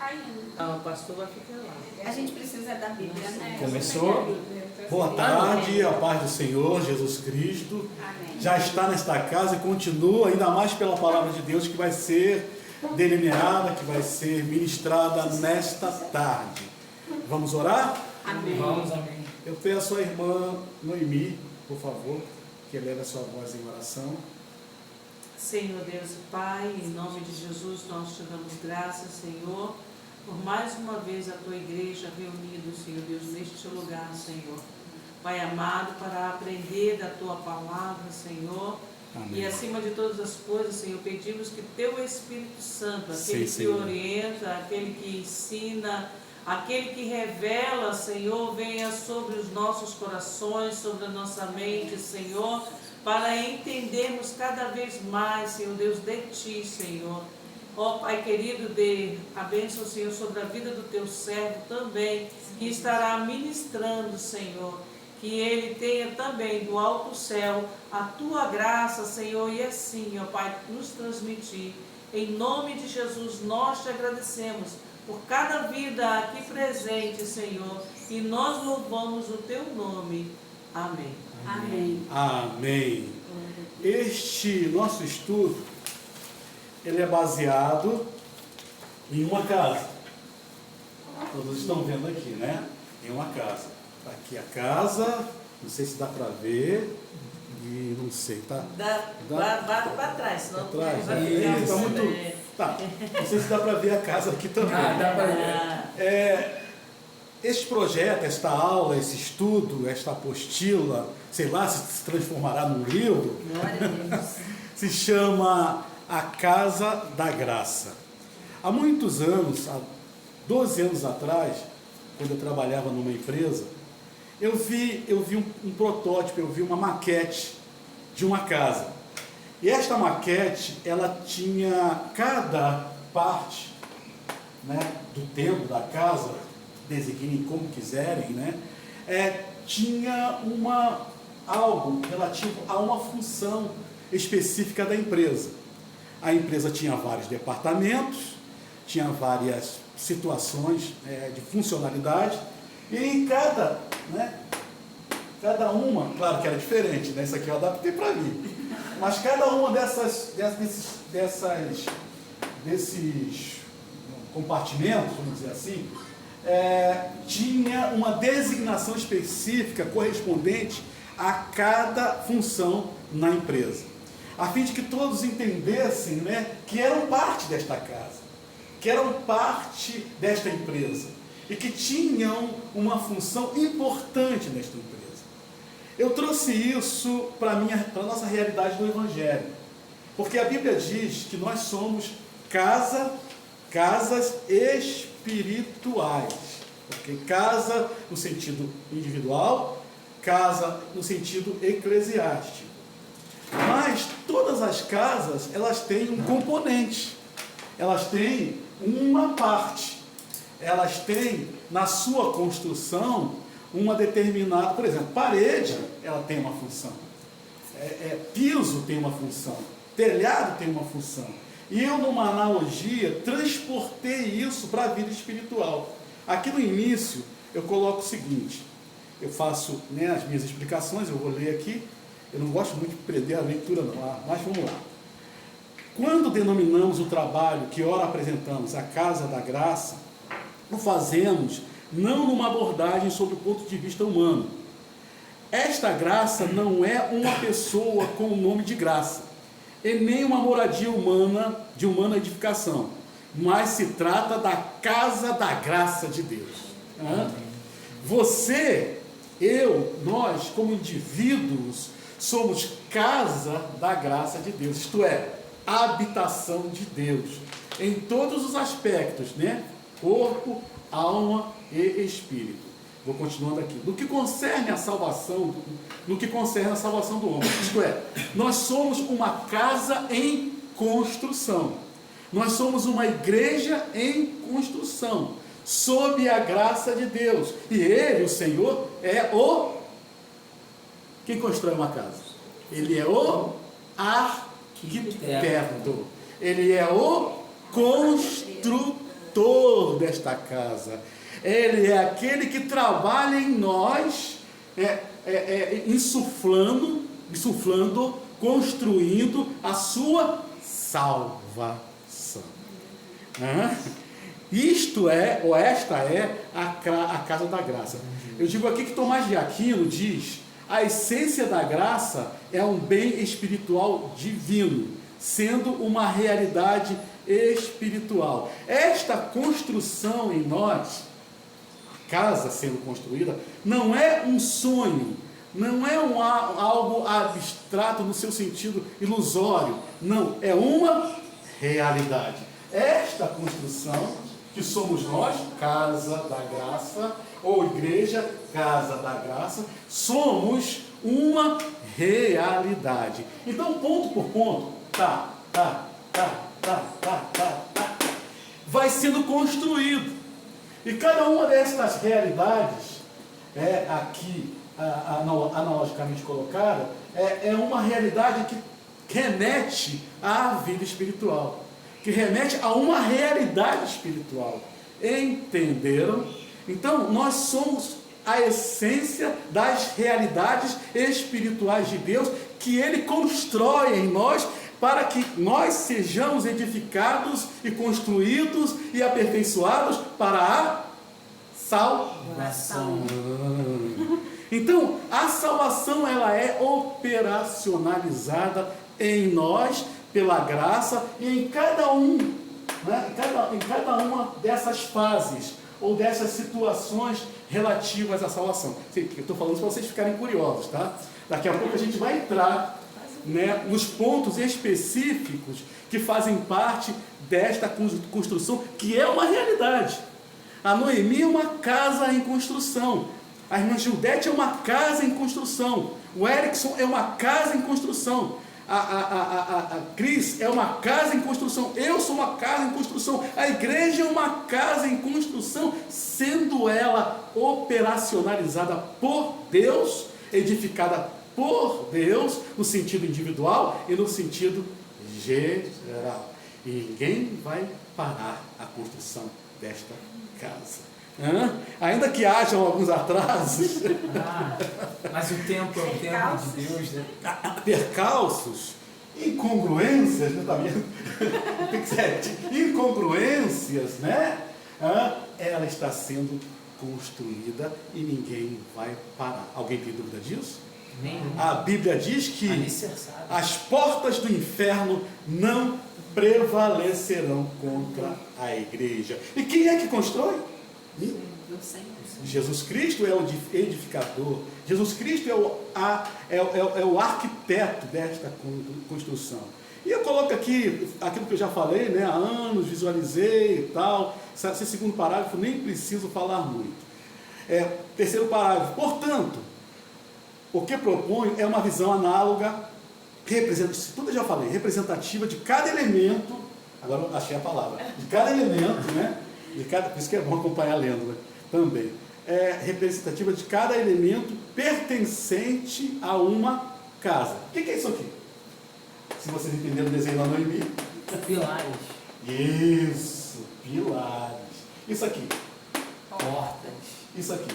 caindo. Não, o pastor vai ficar lá. A gente precisa da Bíblia, né? Começou? Boa tarde, a paz do Senhor Jesus Cristo. Amém. Já está nesta casa e continua, ainda mais pela palavra de Deus que vai ser delineada, que vai ser ministrada nesta tarde. Vamos orar? Amém. Vamos, amém. Eu peço à irmã Noemi, por favor, que eleve a sua voz em oração. Senhor Deus e Pai, em nome de Jesus nós te damos graças, Senhor, por mais uma vez a tua igreja reunida, Senhor Deus, neste lugar, Senhor. Pai amado, para aprender da tua palavra, Senhor. Amém. E acima de todas as coisas, Senhor, pedimos que teu Espírito Santo, aquele Sim, que Senhor. orienta, aquele que ensina, aquele que revela, Senhor, venha sobre os nossos corações, sobre a nossa mente, Senhor, para entendermos cada vez mais, Senhor Deus, de Ti, Senhor. Ó Pai querido, dê a bênção, Senhor, sobre a vida do Teu servo também, que estará ministrando, Senhor. Que ele tenha também do alto céu a Tua graça, Senhor, e assim, ó Pai, nos transmitir. Em nome de Jesus, nós te agradecemos por cada vida aqui presente, Senhor, e nós louvamos o Teu nome. Amém. Amém. Amém. Este nosso estudo, ele é baseado em uma casa. Todos estão vendo aqui, né? Em uma casa. Tá aqui a casa, não sei se dá para ver, e não sei, tá? Bate para trás, senão Atrás, vai né? ficar Tá muito... Tá, não sei se dá para ver a casa aqui também. dá para ver. Este projeto, esta aula, esse estudo, esta apostila, sei lá se transformará num livro, Glória a Deus. se chama A Casa da Graça. Há muitos anos, há 12 anos atrás, quando eu trabalhava numa empresa, eu vi um protótipo, eu vi uma maquete de uma casa. E esta maquete, ela tinha cada parte, né, do templo da casa, designem como quiserem, né, tinha algo relativo a uma função específica da empresa. A empresa tinha vários departamentos, tinha várias situações de funcionalidade, e em cada uma, claro que era diferente, né? Isso aqui eu adaptei para mim, mas cada uma desses compartimentos, vamos dizer assim, tinha uma designação específica correspondente a cada função na empresa, a fim de que todos entendessem, né, que eram parte desta casa, que eram parte desta empresa e que tinham uma função importante nesta empresa. Eu trouxe isso para a nossa realidade do Evangelho, porque a Bíblia diz que nós somos casas espirituais, porque casa no sentido individual, casa no sentido eclesiástico. Mas todas as casas, elas têm um componente, elas têm uma parte, elas têm na sua construção uma determinada, por exemplo, parede, ela tem uma função, piso tem uma função, telhado tem uma função. E eu, numa analogia, transportei isso para a vida espiritual. Aqui no início, eu coloco o seguinte, eu faço, né, as minhas explicações, eu vou ler aqui, eu não gosto muito de prender a leitura não, mas vamos lá. Quando denominamos o trabalho que ora apresentamos a Casa da Graça, o fazemos não numa abordagem sobre o ponto de vista humano. Esta graça não é uma pessoa com o nome de graça, e nem uma moradia humana, de humana edificação, mas se trata da Casa da Graça de Deus. Você, eu, nós, como indivíduos, somos casa da graça de Deus, isto é, habitação de Deus, em todos os aspectos, né? Corpo, alma e espírito. Vou continuando aqui. No que concerne a salvação do homem, isto é, nós somos uma casa em construção. Nós somos uma igreja em construção, sob a graça de Deus. E Ele, o Senhor, quem constrói uma casa? Ele é o arquiteto. Ele é o construtor desta casa. Ele é aquele que trabalha em nós, insuflando, construindo a sua salvação. Isto é, ou esta é, a casa da graça. Eu digo aqui que Tomás de Aquino diz: a essência da graça é um bem espiritual divino, sendo uma realidade espiritual. Esta construção em nós, a casa sendo construída, não é um sonho, não é algo abstrato no seu sentido ilusório, não, é uma realidade. Esta construção, que somos nós, casa da graça, ou igreja, casa da graça, somos uma realidade. Então, ponto por ponto, vai sendo construído. E cada uma dessas realidades, aqui analogicamente colocada, é uma realidade que remete à vida espiritual, que remete a uma realidade espiritual. Entenderam? Então, nós somos a essência das realidades espirituais de Deus, que Ele constrói em nós, para que nós sejamos edificados e construídos e aperfeiçoados para a salvação. Então, a salvação, ela é operacionalizada em nós pela graça e em cada em cada uma dessas fases ou dessas situações relativas à salvação. Eu estou falando para vocês ficarem curiosos, tá? Daqui a pouco a gente vai entrar, nos pontos específicos que fazem parte desta construção, que é uma realidade. A Noemi é uma casa em construção. A irmã Gildete é uma casa em construção. O Erickson é uma casa em construção. A Cris é uma casa em construção. Eu sou uma casa em construção. A igreja é uma casa em construção, sendo ela operacionalizada por Deus, edificada por Deus, no sentido individual e no sentido geral. E ninguém vai parar a construção desta casa. Ainda que hajam alguns atrasos, mas o tempo é o tempo de Deus, né? Percalços, incongruências, incongruências, ela está sendo construída e ninguém vai parar. Alguém tem dúvida disso? A Bíblia diz que as portas do inferno não prevalecerão contra a igreja. E quem é que constrói? Jesus Cristo é o edificador. Jesus Cristo é o arquiteto desta construção. E eu coloco aqui aquilo que eu já falei, há anos, visualizei e tal. Esse segundo parágrafo nem preciso falar muito. Terceiro parágrafo. Portanto, o que proponho é uma visão análoga, tudo eu já falei, representativa de cada elemento. Agora eu achei a palavra. De cada elemento, por isso que é bom acompanhar lendo, também. Representativa de cada elemento pertencente a uma casa. O que é isso aqui? Se vocês entenderam o desenho da Noemi. Pilares. Isso, pilares. Isso aqui. Portas. Isso aqui.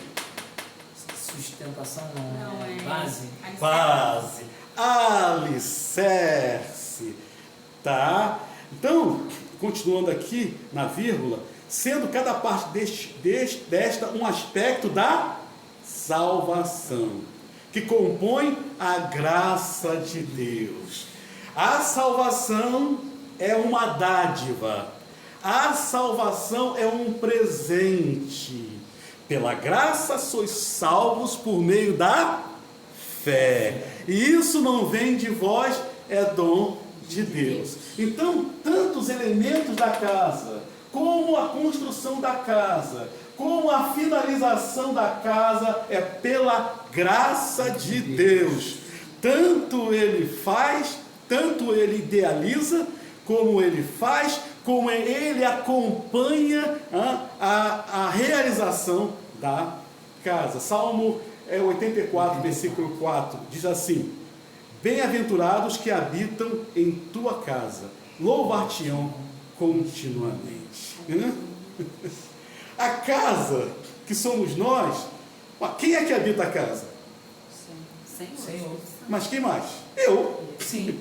Sustentação não é base. Base. Alicerce. Tá? Então, continuando aqui na vírgula, sendo cada parte desta um aspecto da salvação, que compõe a graça de Deus. A salvação é uma dádiva. A salvação é um presente. Pela graça sois salvos por meio da fé. E isso não vem de vós, é dom de Deus. Então, tanto os elementos da casa, como a construção da casa, como a finalização da casa, é pela graça de Deus. Tanto Ele faz, tanto Ele idealiza, como Ele faz, como Ele acompanha a realização da casa. Salmo 84, versículo 4, diz assim: bem-aventurados que habitam em tua casa, louvar-te-ão continuamente. a casa que somos nós, quem é que habita a casa? Senhor. Mas quem mais? Eu. Sim.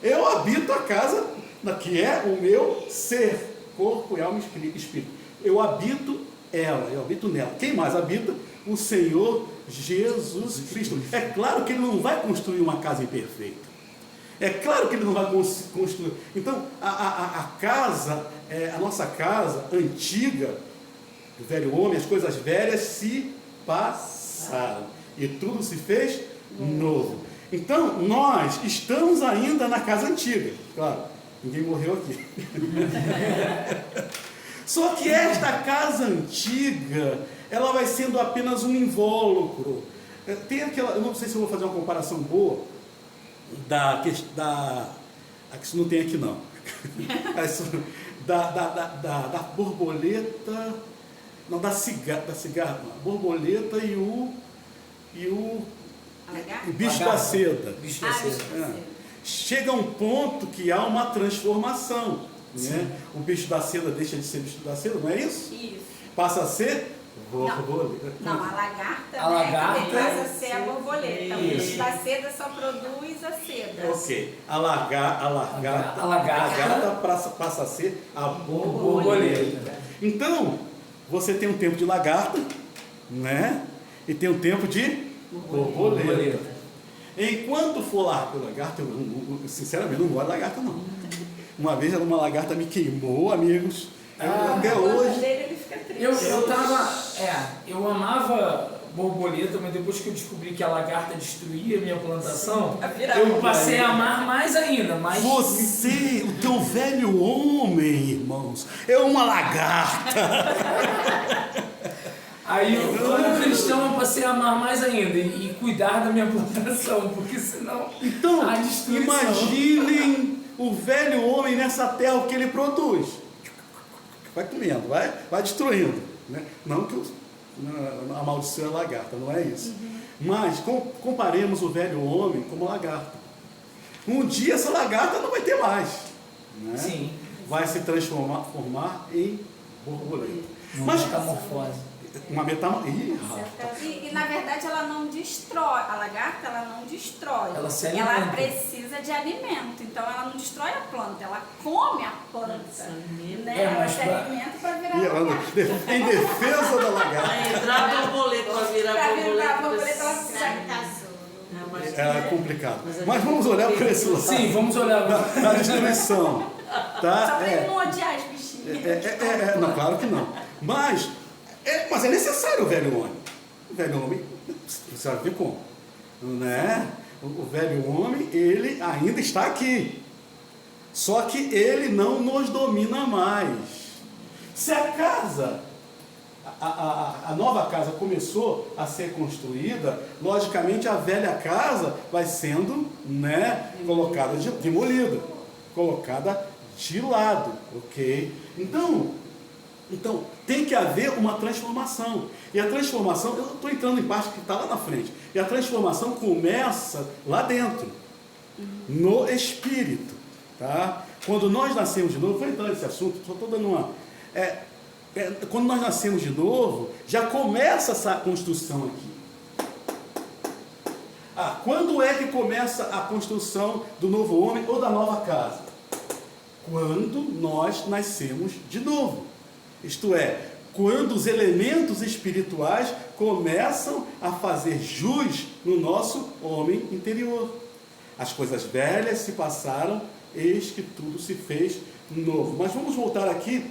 Eu habito a casa que é o meu ser, corpo, alma e espírito. Eu habito ela, eu habito nela. Quem mais habita? O Senhor Jesus Cristo. É claro que Ele não vai construir uma casa imperfeita. É claro que Ele não vai construir. Então, a casa, a nossa casa antiga, o velho homem, as coisas velhas se passaram. E tudo se fez novo. Então, nós estamos ainda na casa antiga. Claro, ninguém morreu aqui. Só que esta casa antiga, ela vai sendo apenas um invólucro. Tem aquela, eu não sei se eu vou fazer uma comparação boa isso não tem aqui não. da borboleta, não, da cigarra, a borboleta e o bicho da seda. Bicho da seda. Chega um ponto que há uma transformação. Né? O bicho da seda deixa de ser bicho da seda, não é isso? Isso. Passa a ser borboleta. Não, a lagarta, A lagarta passa a ser a borboleta. O Isso. bicho da seda só produz a seda. Ok. A lagarta passa a ser a borboleta. Então, você tem um tempo de lagarta, né? E tem um tempo de borboleta. Enquanto for lagarta, eu sinceramente não gosto de lagarta, não. Uma vez uma lagarta me queimou, amigos. Até hoje. Ele fica triste. Eu amava borboleta, mas depois que eu descobri que a lagarta destruía a minha plantação, eu passei a amar mais ainda. Você, o teu velho homem, irmãos, é uma lagarta. Aí, como cristão, eu passei a amar mais ainda e cuidar da minha plantação, porque senão Então, a destruição. imaginem o velho homem nessa terra, o que ele produz. Vai comendo, vai destruindo. Né? Não que amaldiçoe a lagarta, não é isso. Mas comparemos o velho homem como lagarta. Um dia essa lagarta não vai ter mais. Né? Sim. Vai se transformar em borboleta. Uma metamorfose. Uma metamorfose. E na verdade ela não destrói, a lagarta ela não destrói. Ela se Ela alimenta. precisa de alimento, então ela não destrói a planta, ela come a planta. Né? Ela mas se alimenta para virar E ela, lagarta. em defesa da lagarta. Vai entrar a borboleta, vai virar Para virar a borboleta. borboleta, ela precisa. É complicado. Mas vamos olhar para esse lado. Sim, vamos olhar. Da destruição. Só Tá? para ele não odiar os bichinhos. Não, claro que não. Mas é necessário o velho homem. O velho homem, você vai ver como. Né? O velho homem, ele ainda está aqui. Só que ele não nos domina mais. Se a casa, a nova casa começou a ser construída, logicamente a velha casa vai sendo, né, colocada, demolida, colocada de lado, ok? Então, tem que haver uma transformação. E a transformação, eu estou entrando em parte que está lá na frente. E a transformação começa lá dentro, no espírito. Tá? Quando nós nascemos de novo, vou entrar nesse assunto, só estou dando uma... quando nós nascemos de novo, já começa essa construção aqui. Quando é que começa a construção do novo homem ou da nova casa? Quando nós nascemos de novo. Isto é, quando os elementos espirituais começam a fazer jus no nosso homem interior. As coisas velhas se passaram, eis que tudo se fez novo. Mas vamos voltar aqui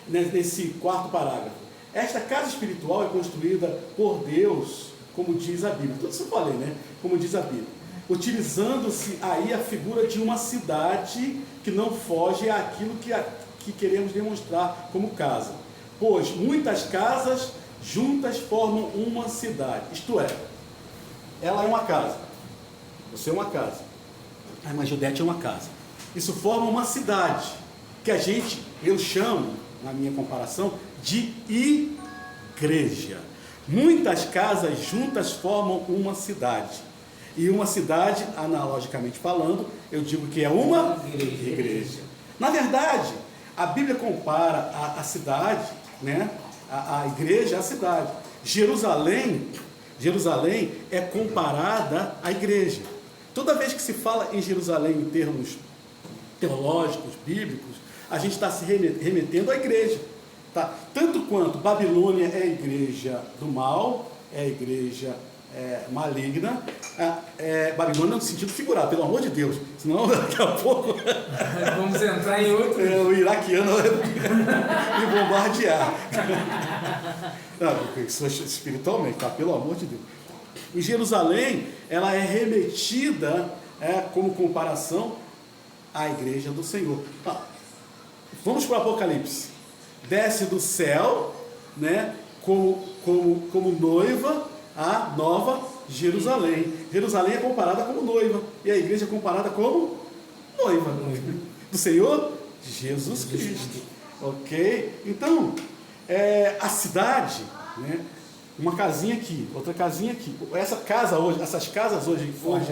nesse quarto parágrafo. Esta casa espiritual é construída por Deus, como diz a Bíblia. Tudo isso eu falei, né? Como diz a Bíblia. Utilizando-se aí a figura de uma cidade que não foge àquilo que queremos demonstrar como casa. Pois muitas casas juntas formam uma cidade. Isto é, ela é uma casa. Você é uma casa. A irmã Judete é uma casa. Isso forma uma cidade, que eu chamo, na minha comparação, de igreja. Muitas casas juntas formam uma cidade. E uma cidade, analogicamente falando, eu digo que é uma igreja. Na verdade, A Bíblia compara a cidade, né? A igreja à cidade. Jerusalém é comparada à igreja. Toda vez que se fala em Jerusalém em termos teológicos, bíblicos, a gente está se remetendo à igreja. Tá? Tanto quanto Babilônia é a igreja do mal, é a igreja maligna, Babilônia no sentido figurado, pelo amor de Deus, senão daqui a pouco vamos entrar em outro. O iraquiano me bombardear. Não, isso espiritualmente, tá? Pelo amor de Deus. Em Jerusalém, ela é remetida como comparação à igreja do Senhor. Vamos para o Apocalipse. Desce do céu, né, como noiva a nova Jerusalém. Jerusalém é comparada como noiva e a igreja é comparada como noiva do Senhor Jesus Cristo. Ok? Então, a cidade, né, uma casinha aqui, outra casinha aqui. Essas casas hoje aqui formam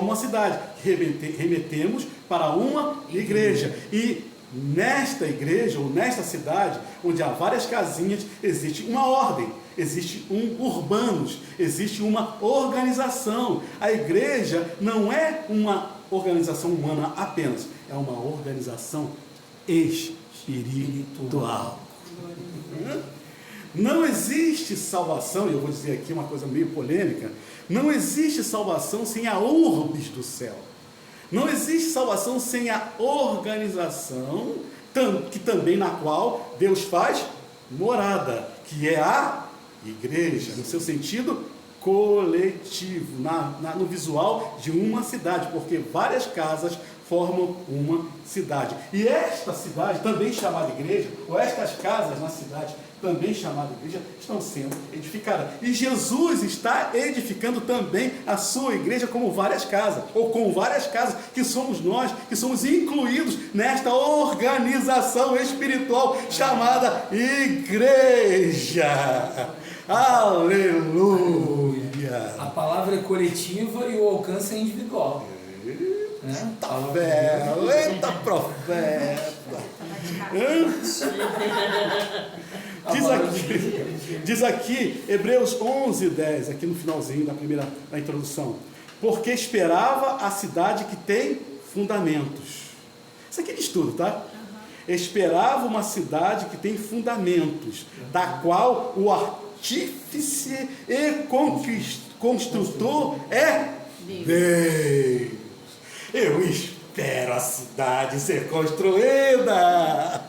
uma cidade. Remetemos para uma igreja. E nesta igreja, ou nesta cidade, onde há várias casinhas, existe uma ordem, existe um urbanos, existe uma organização. A igreja não é uma organização humana apenas, é uma organização espiritual. Não existe salvação, e eu vou dizer aqui uma coisa meio polêmica, não existe salvação sem a urbis do céu. Não existe salvação sem a organização, que também na qual Deus faz morada, que é a igreja, no seu sentido coletivo, no visual de uma cidade, porque várias casas formam uma cidade. E esta cidade, também chamada igreja, ou estas casas na cidade, também chamada igreja, estão sendo edificadas. E Jesus está edificando também a sua igreja como várias casas, ou com várias casas, que somos nós, que somos incluídos nesta organização espiritual chamada igreja. Aleluia! A palavra é coletiva e o alcance é individual. Eita profeta! Diz aqui, Hebreus 11:10, aqui no finalzinho da introdução. Porque esperava a cidade que tem fundamentos. Isso aqui diz tudo, tá? Esperava uma cidade que tem fundamentos, da qual o artífice e construtor é Deus. Eu espero a cidade ser construída.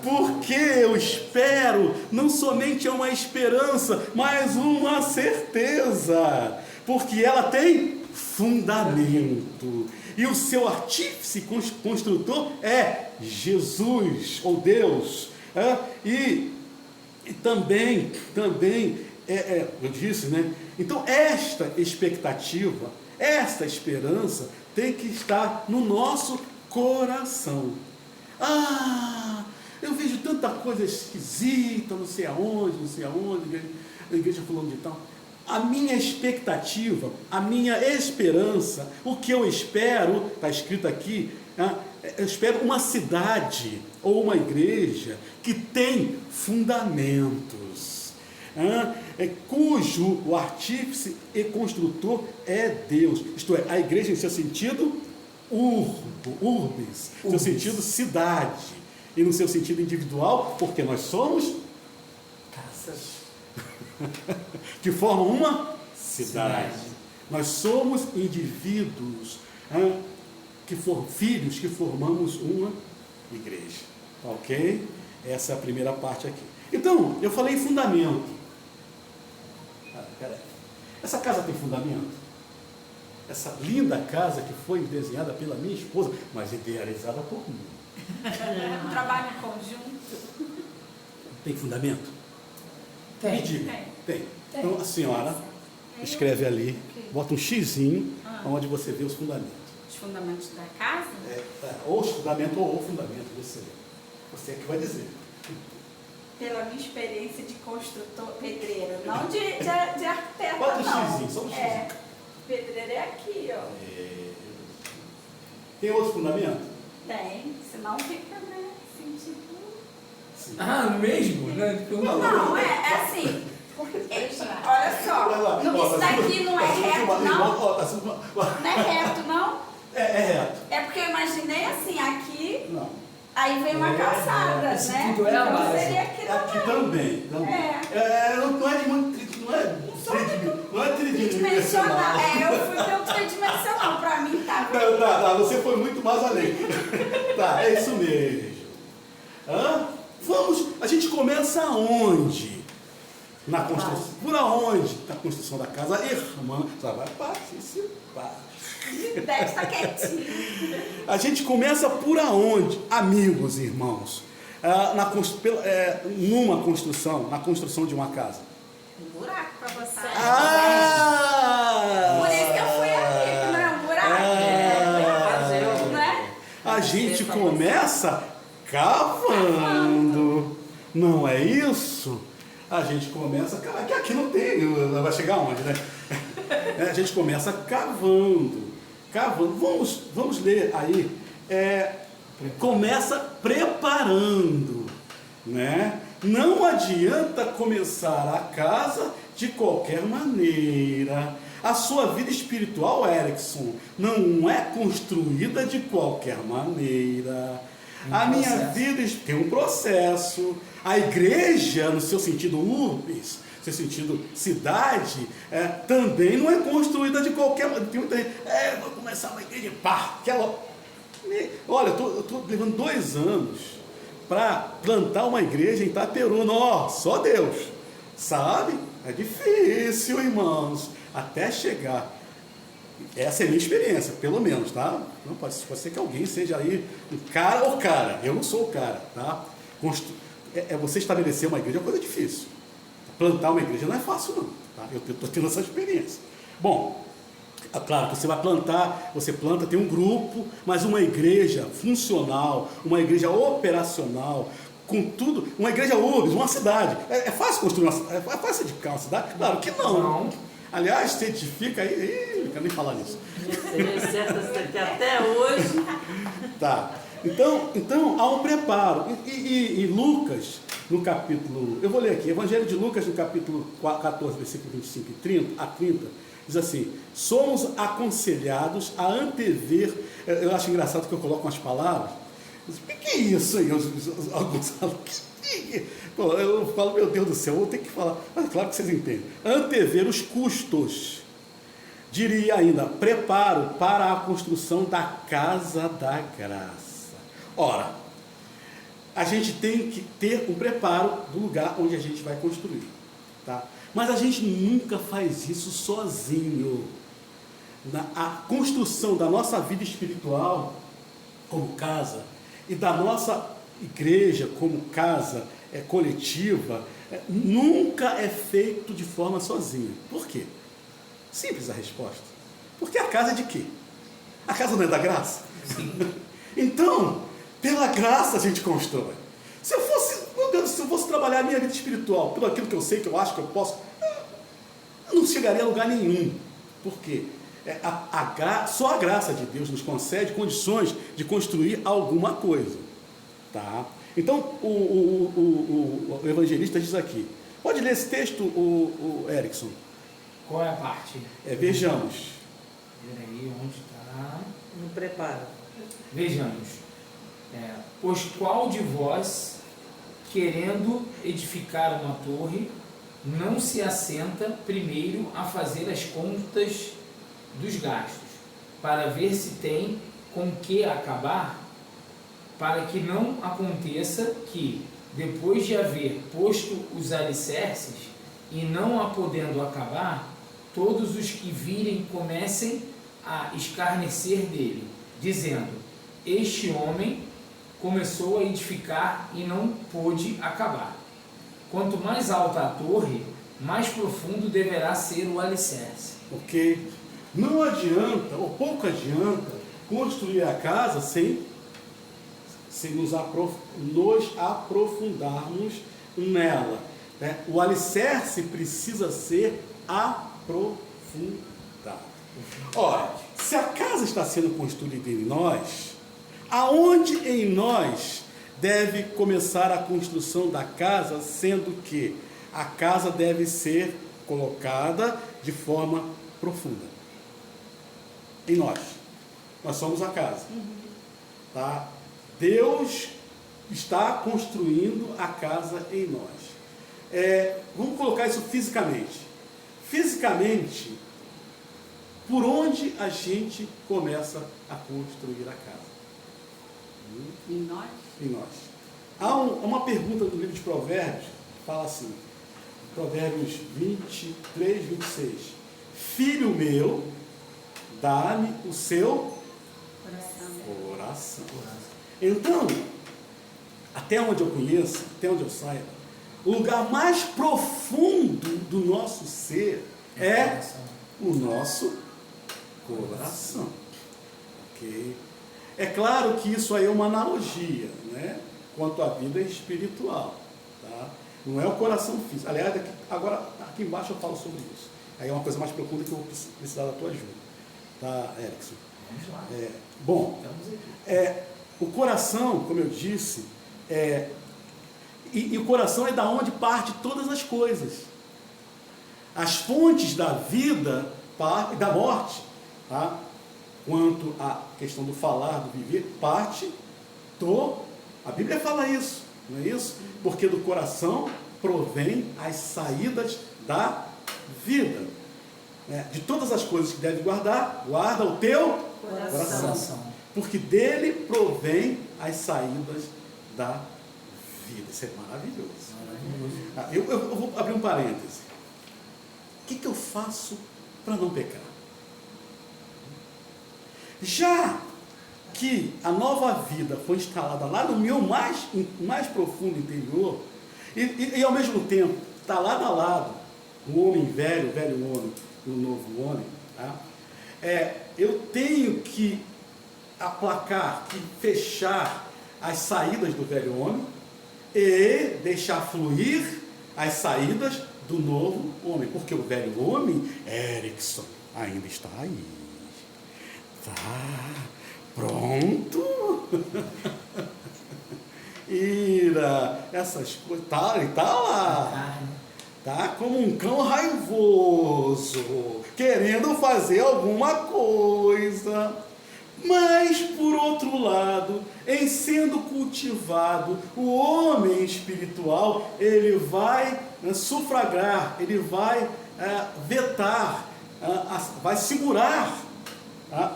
Porque eu espero, não somente é uma esperança, mas uma certeza, porque ela tem fundamento, e o seu artífice construtor é Jesus, ou Deus, e também, eu disse, né? Então esta expectativa, esta esperança tem que estar no nosso coração. Eu vejo tanta coisa esquisita, não sei aonde, a igreja falando de tal. A minha expectativa, a minha esperança, o que eu espero, está escrito aqui, eu espero uma cidade ou uma igreja que tem fundamentos, cujo o artífice e construtor é Deus, isto é, a igreja em seu sentido urbis, no seu sentido cidade, e no seu sentido individual, porque nós somos casas que formam uma cidade. Nós somos indivíduos, filhos que formamos uma igreja. Ok? Essa é a primeira parte aqui. Então, eu falei em fundamento. Peraí. Essa casa tem fundamento? Essa linda casa que foi desenhada pela minha esposa, mas idealizada por mim. Um trabalho em conjunto. Tem fundamento? Tem. Me diga. Tem. Então a senhora escreve ali, bota um xizinho, onde você vê os fundamentos. Os fundamentos da casa? Ou os fundamentos ou o fundamento, você é que vai dizer. Pela minha experiência de construtor, pedreiro, não de arquiteto. Bota um não. xizinho, só um xizinho. Pedreiro é aqui, ó. Tem outro fundamento? Tem, senão fica, né, assim, tipo... Ah, mesmo? Né? Não, é assim, olha só, isso daqui não é reto, não? Não é reto, não? É reto. É porque eu imaginei assim, aqui, Não. aí vem uma calçada, Isso né? tudo é a Então base. seria aqui Aqui também. É. Não é de muito. Não é tridimensional. Eu fui pelo tridimensional, pra mim tá. Tá, você foi muito mais além. Tá, é isso mesmo. A gente começa aonde? Na construção. Por aonde? Na construção da casa, irmã. Só vai participar. Deve estar quietinho. A gente começa por aonde? Amigos, irmãos. Numa construção, na construção de uma casa. Um buraco pra você. Ah! Por isso que eu fui aqui, não é um buraco? Né? A gente começa cavando. Não é isso? A gente começa. Que aqui não tem. Vai chegar onde, né? A gente começa cavando. Vamos ler aí. Começa preparando, né? Não adianta começar a casa de qualquer maneira. A sua vida espiritual, Erickson, não é construída de qualquer maneira. A minha vida tem um processo. A igreja, no seu sentido urbis, no seu sentido cidade, também não é construída de qualquer maneira. Tem muita gente, vou começar uma igreja, pá, olha, eu estou levando 2 anos para plantar uma igreja em Itaperuna. Só Deus, sabe? É difícil, irmãos, até chegar. Essa é a minha experiência, pelo menos, tá? Não pode ser que alguém seja aí um cara ou cara. Eu não sou o cara, tá? Você estabelecer uma igreja é uma coisa difícil. Plantar uma igreja não é fácil, não. Tá? Eu estou tendo essa experiência. Bom, é claro que você vai plantar, você planta, tem um grupo, mas uma igreja funcional, uma igreja operacional, com tudo, uma igreja urbis, uma cidade. É fácil construir é fácil edificar uma cidade? Claro que não. Aliás, você edifica aí, não quero nem falar nisso. Seria certo isso daqui até hoje. Tá. Então há um preparo. E Lucas, no capítulo, eu vou ler aqui, Evangelho de Lucas, no capítulo 14, versículo 25 a 30, diz assim: somos aconselhados a antever. Eu acho engraçado que eu coloco umas palavras. O que é isso aí? Alguns falam, eu falo, meu Deus do céu, eu vou ter que falar. Mas claro que vocês entendem. Antever os custos. Diria ainda, preparo para a construção da casa da graça. Ora, a gente tem que ter um preparo do lugar onde a gente vai construir, tá? Mas a gente nunca faz isso sozinho. A construção da nossa vida espiritual como casa e da nossa igreja como casa coletiva nunca é feito de forma sozinha. Por quê? Simples a resposta. Porque a casa é de quê? A casa não é da graça? Sim. Então, pela graça a gente constrói. Se eu fosse trabalhar a minha vida espiritual pelo aquilo que eu sei, que eu acho que eu posso, eu não chegaria a lugar nenhum. Por quê? Só a graça de Deus nos concede condições de construir alguma coisa. Tá? Então, o evangelista diz aqui. Pode ler esse texto, o Erickson? Qual é a parte? Vejamos. Peraí, onde está? Não prepara. Vejamos. Pois qual de vós, querendo edificar uma torre, não se assenta primeiro a fazer as contas dos gastos, para ver se tem com que acabar, para que não aconteça que, depois de haver posto os alicerces e não a podendo acabar, todos os que virem comecem a escarnecer dele, dizendo: este homem começou a edificar e não pôde acabar. Quanto mais alta a torre, mais profundo deverá ser o alicerce. Ok? Não adianta, ou pouco adianta, construir a casa sem nos aprofundarmos nela. Né? O alicerce precisa ser aprofundado. Ora, se a casa está sendo construída em nós, Aonde em nós deve começar a construção da casa, sendo que a casa deve ser colocada de forma profunda? Em nós. Nós somos a casa. Tá? Deus está construindo a casa em nós. Vamos colocar isso fisicamente. Fisicamente, por onde a gente começa a construir a casa? Em nós? Em nós. Há uma pergunta do livro de Provérbios que fala assim, Provérbios 23, 26. Filho meu, dá-me o seu coração. Então, até onde eu conheço, até onde eu saiba, o lugar mais profundo do nosso ser é o nosso coração. Ok? É claro que isso aí é uma analogia, né? Quanto à vida espiritual. Tá? Não é o coração físico. Aliás, agora aqui embaixo eu falo sobre isso. Aí é uma coisa mais profunda que eu vou precisar da tua ajuda. Tá, Erickson? Vamos lá. Bom, o coração, como eu disse, e o coração é da onde parte todas as coisas. As fontes da vida e da morte, tá? Quanto à questão do falar, do viver, parte a Bíblia fala isso, não é isso? Porque do coração provém as saídas da vida. De todas as coisas que deve guarda o teu coração. Porque dele provém as saídas da vida. Isso é maravilhoso. Eu vou abrir um parêntese. O que eu faço para não pecar? Já que a nova vida foi instalada lá no meu mais profundo interior, e ao mesmo tempo está lado a lado o homem velho, o velho homem e o novo homem, tá? Eu tenho que aplacar, que fechar as saídas do velho homem e deixar fluir as saídas do novo homem, porque o velho homem, Erickson, ainda está aí. Tá pronto? Ira, essas coisas, tá lá. Tá como um cão raivoso, querendo fazer alguma coisa. Mas, por outro lado, em sendo cultivado, o homem espiritual, ele vai sufragar, ele vai vetar, vai segurar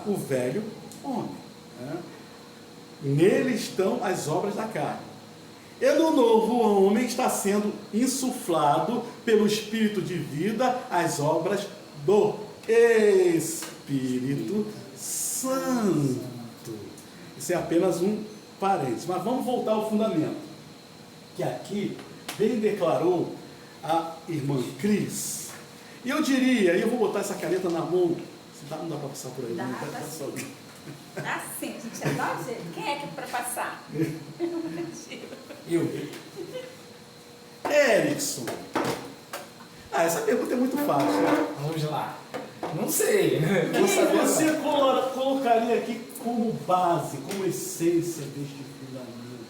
o velho homem. Nele estão as obras da carne. E no novo homem está sendo insuflado pelo Espírito de vida as obras do Espírito Santo. Isso é apenas um parênteses. Mas vamos voltar ao fundamento. Que aqui bem declarou a irmã Cris. E eu diria, eu vou botar essa caneta na mão. Não dá para passar por aí. Dá sim. Dá sim, gente. Dá um jeito. Quem é que é para passar? Eu. Erickson. Essa pergunta é muito fácil. Vamos lá. Não sei. O que você colocaria aqui como base, como essência deste fundamento?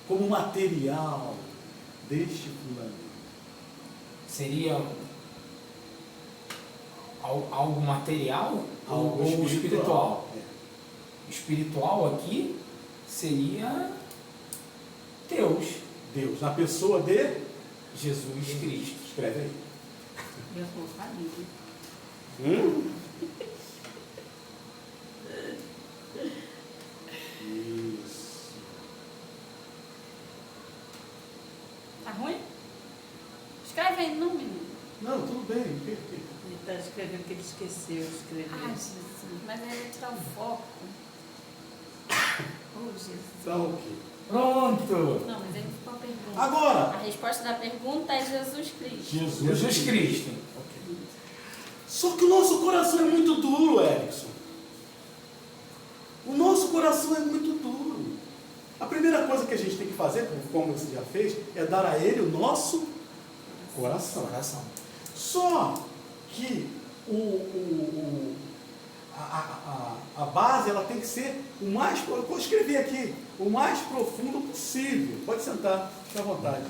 Como material deste fundamento? Seria algo material Algo ou espiritual? espiritual? Espiritual aqui seria Deus. Deus, na pessoa de Jesus Cristo. Escreve aí. Eu vou falir. Isso. Tá ruim? Escreve aí, não, menino. Não, tudo bem. Ele está escrevendo que ele esqueceu de escrever. Ai, Jesus. Mas ele vai tirar o foco. Oh, Jesus. Tá ok. Pronto. Não, mas ele ficou a pergunta. Agora, A resposta da pergunta é Jesus Cristo. Jesus Cristo. Ok. Só que o nosso coração é muito duro, Erickson. O nosso coração é muito duro. A primeira coisa que a gente tem que fazer, como você já fez, é dar a ele o nosso coração. Coração. Só que a base ela tem que ser o mais, eu vou escrever aqui, o mais profundo possível. Pode sentar, fica à vontade.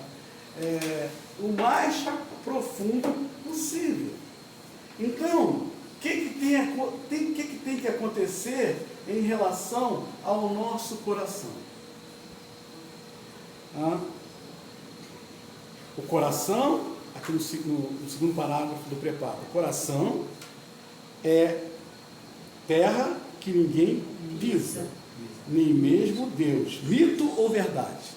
O mais profundo possível. Então, o que tem que acontecer em relação ao nosso coração? O coração, aqui no segundo parágrafo do preparo, o coração é terra que ninguém pisa, nem mesmo Deus. Mito ou verdade?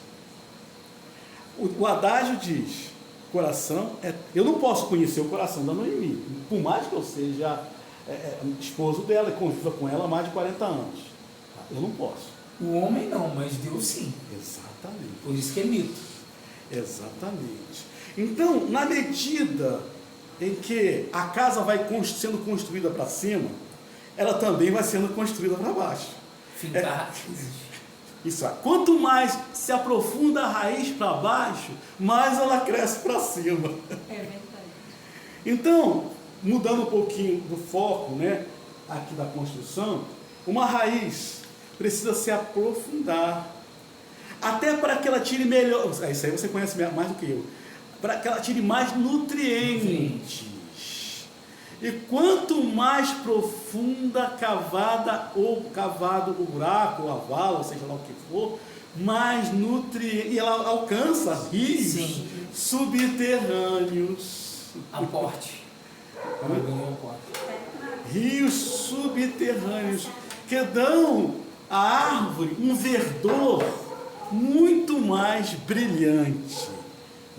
O adágio diz, coração é... Eu não posso conhecer o coração da Noemi, por mais que eu seja esposo dela e conviva com ela há mais de 40 anos. Eu não posso. O homem não, mas Deus sim. Exatamente. Por isso que é mito. Exatamente. Então, na medida em que a casa vai sendo construída para cima, ela também vai sendo construída para baixo. Fincar. Isso é. Quanto mais se aprofunda a raiz para baixo, mais ela cresce para cima. É verdade. Então, mudando um pouquinho do foco, né, aqui da construção, uma raiz precisa se aprofundar, até para que ela tire melhor, isso aí você conhece mais do que eu, para que ela tire mais nutrientes. E quanto mais profunda cavado o buraco, ou a vala, seja lá o que for, mais nutrientes, e ela alcança rios subterrâneos. Aporte. Rios subterrâneos que dão à árvore um verdor muito mais brilhante.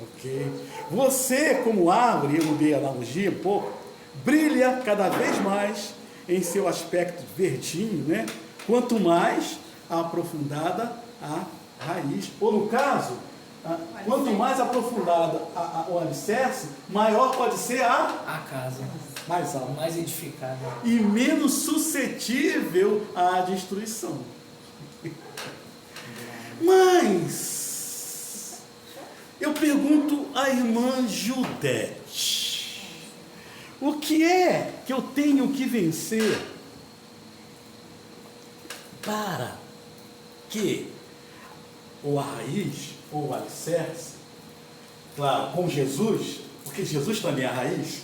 Ok? Você, como árvore, eu mudei a analogia um pouco, brilha cada vez mais em seu aspecto verdinho, né? Quanto mais aprofundada a raiz, ou no caso, quanto mais aprofundada o alicerce, maior pode ser a casa, mais alta, mais edificada e menos suscetível à destruição. Mas eu pergunto à irmã Judete, o que é que eu tenho que vencer para que ou a raiz ou o alicerce, claro, com Jesus, porque Jesus também é a raiz,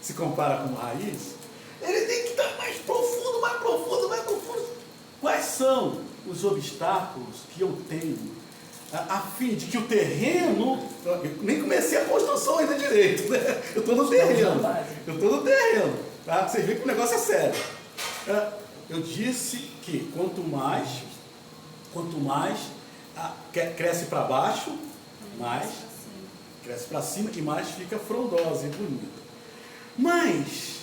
se compara com a raiz, ele tem que estar mais profundo, mais profundo, mais profundo. Quais são os obstáculos que eu tenho a fim de que o terreno, eu nem comecei a construção ainda direito, né? Eu estou no terreno, tá? Vocês veem que o negócio é sério. Eu disse que quanto mais cresce para baixo, mais cresce para cima e mais fica frondosa e bonita. Mas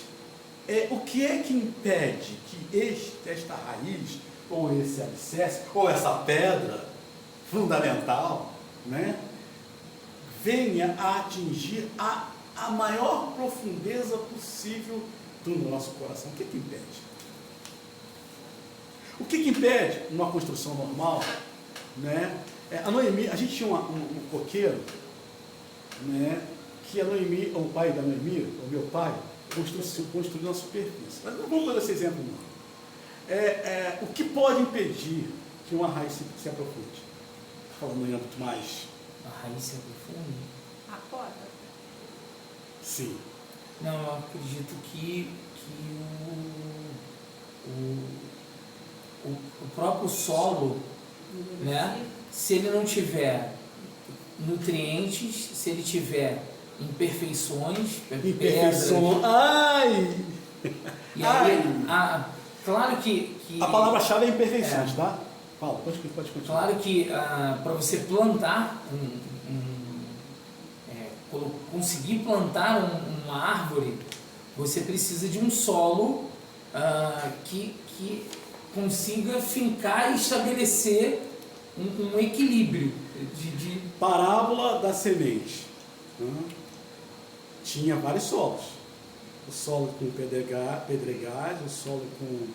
o que é que impede que esta raiz, ou esse alicerce, ou essa pedra fundamental, né, venha a atingir a maior profundeza possível do nosso coração? O que impede? O que impede uma construção normal, né? A Noemi, a gente tinha um coqueiro, né, que a Noemi, o pai da Noemi, o meu pai, construiu na superfície. Mas não vamos dar esse exemplo não. O que pode impedir que uma raiz se aprofunde? Falando em âmbito mais... A raiz se aprofunde? A corda? Sim. Não, eu acredito que o próprio solo, né, se ele não tiver nutrientes, se ele tiver imperfeições, pedras, ai! e aí, claro que a palavra-chave é imperfeições, tá? Fala, pode continuar. Claro que para você plantar conseguir plantar uma árvore, você precisa de um solo que consiga fincar e estabelecer um equilíbrio de... Parábola da semente. Tinha vários solos. O solo com pedregais, o solo com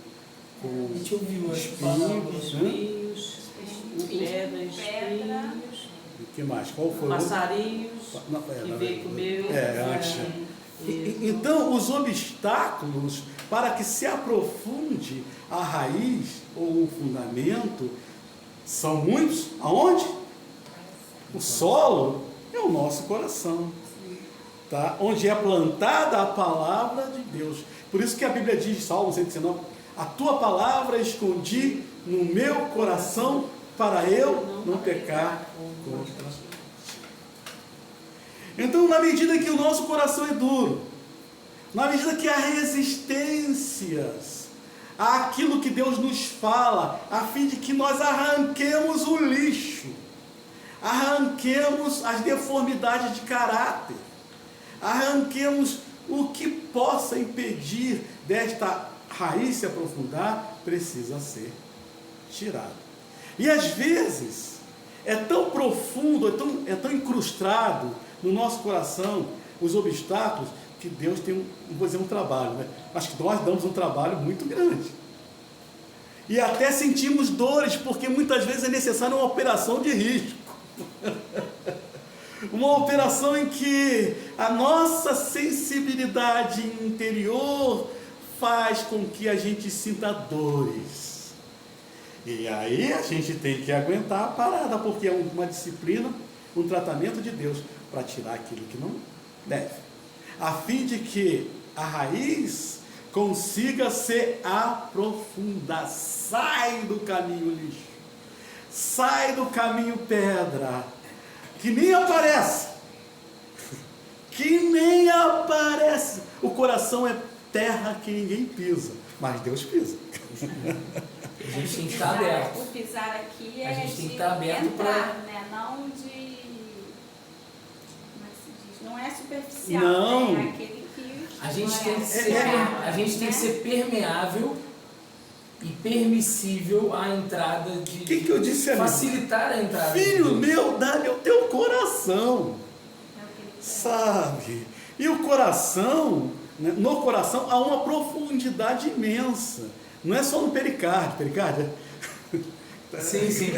a gente ouviu espinhos, pedras, espinhos. O que mais? Qual foi? Passarinhos, que veio comer. Então, os obstáculos para que se aprofunde a raiz ou o fundamento, são muitos. Aonde? O solo é o nosso coração, tá? Onde é plantada a palavra de Deus. Por isso que a Bíblia diz, Salmo 119, a tua palavra escondi no meu coração para eu não pecar contra ti. Então, na medida que o nosso coração é duro, na medida que há resistências àquilo que Deus nos fala, a fim de que nós arranquemos o lixo, arranquemos as deformidades de caráter, arranquemos o que possa impedir desta raiz se aprofundar, precisa ser tirado. E às vezes é tão profundo, é tão incrustado no nosso coração os obstáculos, que Deus tem vou dizer, um trabalho, né? Acho que nós damos um trabalho muito grande. E até sentimos dores, porque muitas vezes é necessária uma operação de risco. Uma operação em que a nossa sensibilidade interior faz com que a gente sinta dores. E aí a gente tem que aguentar a parada, porque é uma disciplina, um tratamento de Deus para tirar aquilo que não deve, a fim de que a raiz consiga se aprofundar. Sai do caminho lixo, sai do caminho pedra, que nem aparece, o coração é terra que ninguém pisa, mas Deus pisa. A gente tem que estar aberto. O pisar aqui A é gente tem que de estar aberto entrar, né? Não de... Como é que se diz? Não é superficial, Não. né? É aquele que... A gente tem que né? ser permeável e permissível à entrada de... O que eu disse ali? Facilitar a entrada. Filho meu, dá-me o teu coração, sabe? E o coração, né, no coração há uma profundidade imensa. Não é só no pericárdio, Sim.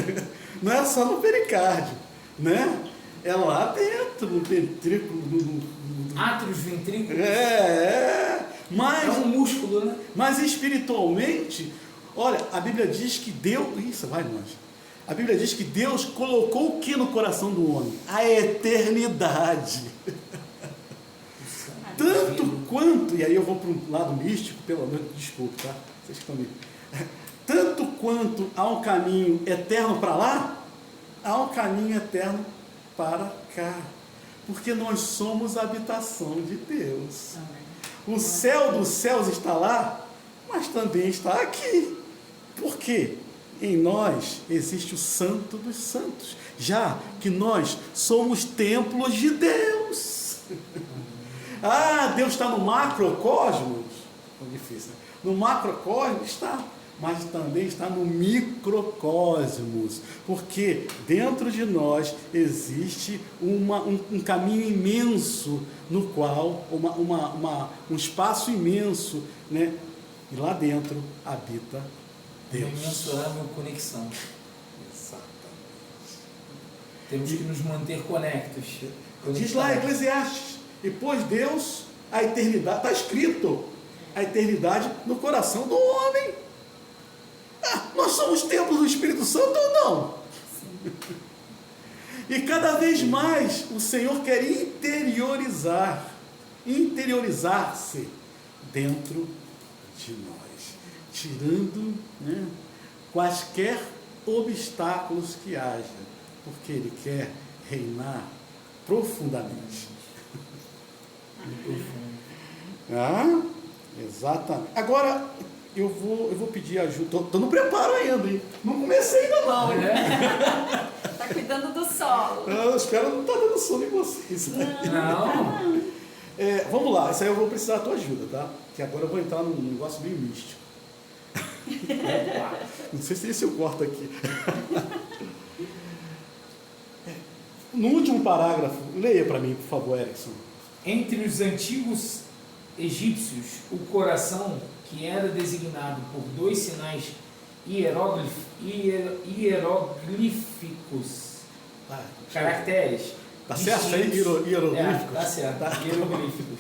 Não é só no pericárdio, né? É lá dentro, no ventrículo, Átrios, ventrículos. Mas, é um músculo, né? Mas espiritualmente, olha, a Bíblia diz que Deus, isso vai longe. A Bíblia diz que Deus colocou o que no coração do homem? A eternidade. Tanto quanto, e aí eu vou para um lado místico, pelo menos, desculpe, tá? Vocês que estão me... Tanto quanto há um caminho eterno para lá, há um caminho eterno para cá. Porque nós somos a habitação de Deus. O céu dos céus está lá, mas também está aqui. Por quê? Em nós existe o santo dos santos, já que nós somos templos de Deus. Deus está no macrocosmos? É difícil, né? No macrocosmos está, mas também está no microcosmos, porque dentro de nós existe um caminho imenso, no qual, um espaço imenso, né? E lá dentro habita Deus. Uma imensurável conexão. Exatamente. Temos que nos manter conectos. Diz lá Eclesiastes, e pôs Deus a eternidade, está escrito, a eternidade no coração do homem. Nós somos templos do Espírito Santo ou não? Sim. E cada vez mais o Senhor quer interiorizar-se dentro de nós, tirando, né, quaisquer obstáculos que haja, porque Ele quer reinar profundamente. Exatamente. Agora eu vou pedir ajuda. Estou no preparo ainda, hein? Não comecei ainda não, hein? Está cuidando do solo. Eu espero não estar dando sono em vocês. Não. Vamos lá, isso aí eu vou precisar da tua ajuda, tá? Que agora eu vou entrar num negócio bem místico. Não sei se eu corto aqui. No último parágrafo, leia para mim, por favor, Erickson. Entre os antigos egípcios, o coração, que era designado por 2 sinais hieroglíficos, caracteres. Tá certo aí, hieroglíficos? Tá certo, hieroglíficos,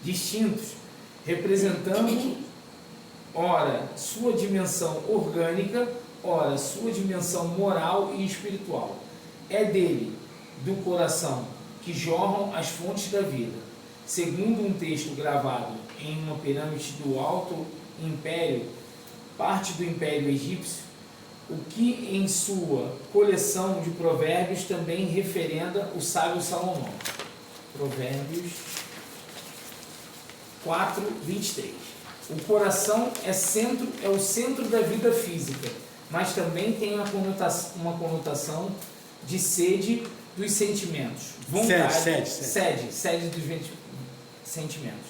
distintos, representando ora sua dimensão orgânica, ora sua dimensão moral e espiritual. É dele, do coração, que jorram as fontes da vida. Segundo um texto gravado em uma pirâmide do Alto Império, parte do Império Egípcio, o que em sua coleção de provérbios também referenda o sábio Salomão. Provérbios 4, 23. O coração é o centro da vida física, mas também tem uma conotação de sede dos sentimentos. Vontade, sede dos sentimentos.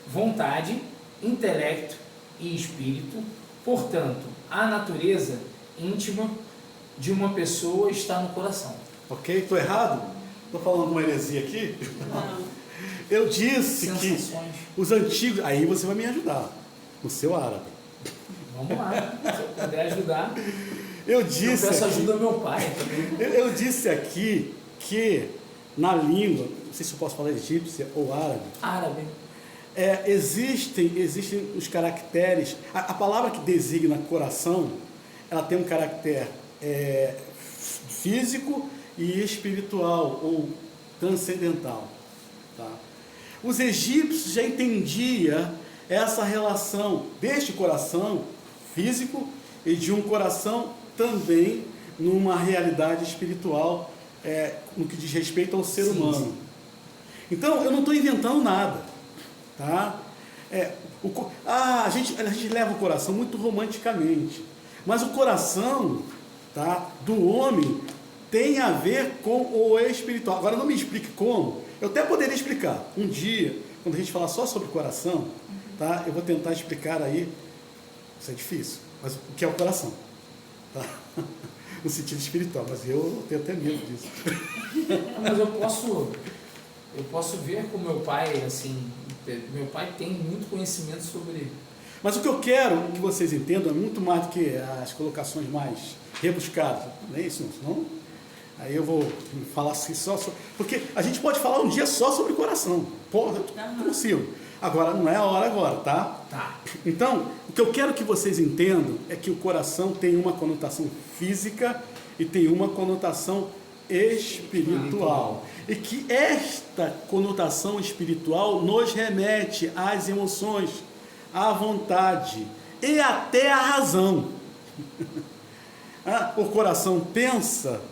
Vontade, intelecto e espírito. Portanto, a natureza íntima de uma pessoa está no coração. Ok? Estou errado? Estou falando uma heresia aqui? Não. Eu disse Sensações. que os antigos... Aí você vai me ajudar, no seu árabe. Vamos lá, se eu puder ajudar. Eu disse Eu peço aqui, ajuda ao meu pai também. eu disse aqui que na língua, não sei se eu posso falar egípcia ou árabe, Árabe. existem os caracteres. A palavra que designa coração, ela tem um caractere físico e espiritual ou transcendental. Tá? Os egípcios já entendiam essa relação deste coração físico e de um coração também numa realidade espiritual, no que diz respeito ao ser humano. Então, eu não estou inventando nada. Tá? A gente leva o coração muito romanticamente, mas o coração, tá, do homem tem a ver com o espiritual. Agora, não me explique como. Eu até poderia explicar. Um dia, quando a gente falar só sobre o coração, tá, eu vou tentar explicar aí. Isso é difícil, mas o que é o coração? Tá? No sentido espiritual, mas eu tenho até medo disso. Mas eu posso ver com meu pai, assim, meu pai tem muito conhecimento sobre... Mas o que eu quero que vocês entendam é muito mais do que as colocações mais rebuscadas. Não é isso, não? Aí eu vou falar assim só sobre... Porque a gente pode falar um dia só sobre coração. Porra, eu consigo. Agora, não é a hora agora, tá? Tá. Então, o que eu quero que vocês entendam é que o coração tem uma conotação física e tem uma conotação espiritual. E que esta conotação espiritual nos remete às emoções, à vontade e até à razão. O coração pensa,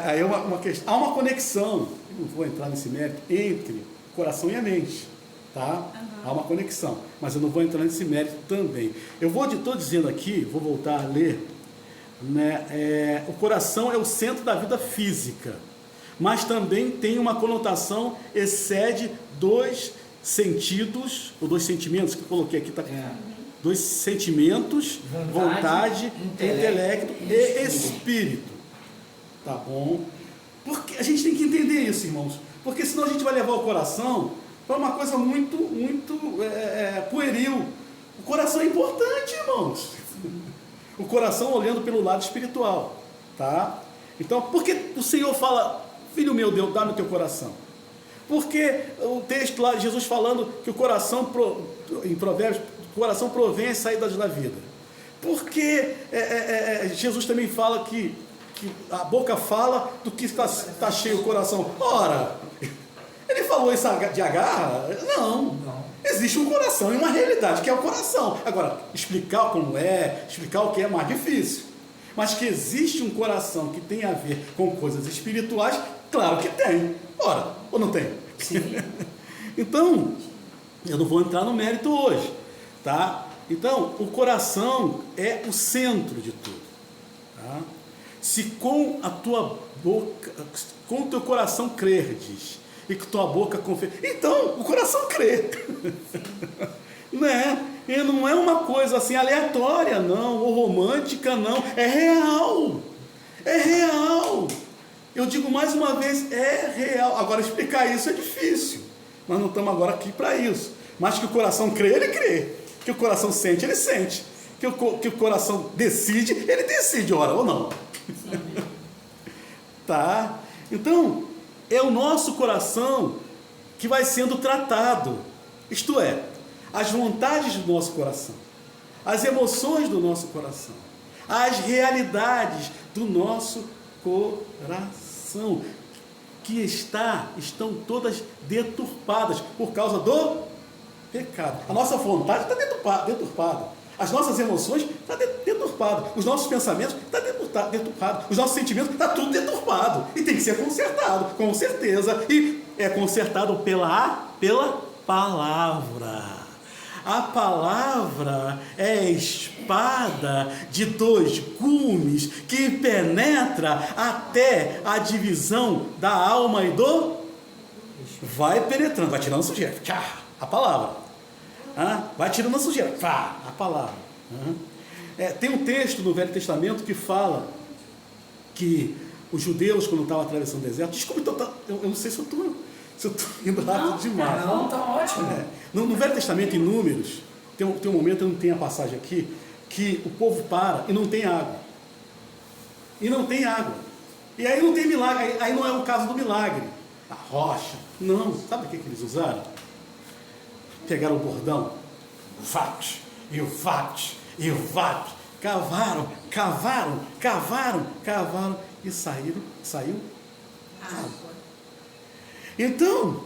aí uma questão, há uma conexão, não vou entrar nesse mérito, entre o coração e a mente, tá? Há uma conexão, mas eu não vou entrar nesse mérito também. Estou dizendo aqui, vou voltar a ler, né? O coração é o centro da vida física, mas também tem uma conotação, excede dois sentidos, ou dois sentimentos que eu coloquei aqui, tá? Dois sentimentos, vontade, intelecto e espírito. Tá bom? Porque a gente tem que entender isso, irmãos, porque senão a gente vai levar o coração para uma coisa muito pueril. O coração é importante, irmãos. O coração olhando pelo lado espiritual, tá? Então, por que o Senhor fala, filho meu, Deus, dá-me o teu coração? Porque o texto lá, Jesus falando que o coração, em Provérbios, o coração provém as saídas da vida. Porque Jesus também fala que a boca fala do que está cheio o coração. Ora, ele falou isso de Agar? Não. Existe um coração e uma realidade, que é o coração. Agora, explicar como explicar o que é mais difícil. Mas que existe um coração que tem a ver com coisas espirituais, claro que tem. Ora, ou não tem? Sim. Então, eu não vou entrar no mérito hoje, tá? Então, o coração é o centro de tudo, tá? Se com a tua boca, com o teu coração crerdes, e que tua boca confessa, então o coração crê. Né? E não é uma coisa assim aleatória, não, ou romântica, não, é real. É real. Eu digo mais uma vez, é real. Agora, explicar isso é difícil. Nós não estamos agora aqui para isso. Mas que o coração crê, ele crê. Que o coração sente, ele sente. Que o coração decide, ele decide, ora ou não. Tá? Então, é o nosso coração que vai sendo tratado. Isto é, as vontades do nosso coração, as emoções do nosso coração, as realidades do nosso coração, que estão todas deturpadas por causa do pecado. A nossa vontade está deturpada. As nossas emoções estão deturpadas. Os nossos pensamentos estão deturpados. Os nossos sentimentos estão tudo deturpado. E tem que ser consertado, com certeza. E é consertado pela palavra. A palavra é a espada de 2 gumes que penetra até a divisão da alma e do... Vai penetrando, vai tirando a sujeira. A palavra. Vai tirando a sujeira. A palavra. Tem um texto no Velho Testamento que fala que os judeus, quando estavam atravessando o deserto... Desculpa, eu não sei se eu estou indo rápido demais. Não, está ótimo. No Velho Testamento, em Números, tem um momento, eu não tenho a passagem aqui, que o povo para e não tem água. E não tem água. E aí não tem milagre, aí não é o caso do milagre. A rocha. Não. Sabe o que eles usaram? Pegaram o bordão, o vapt, e o vapt, e o vapt. Cavaram e saiu água. Então,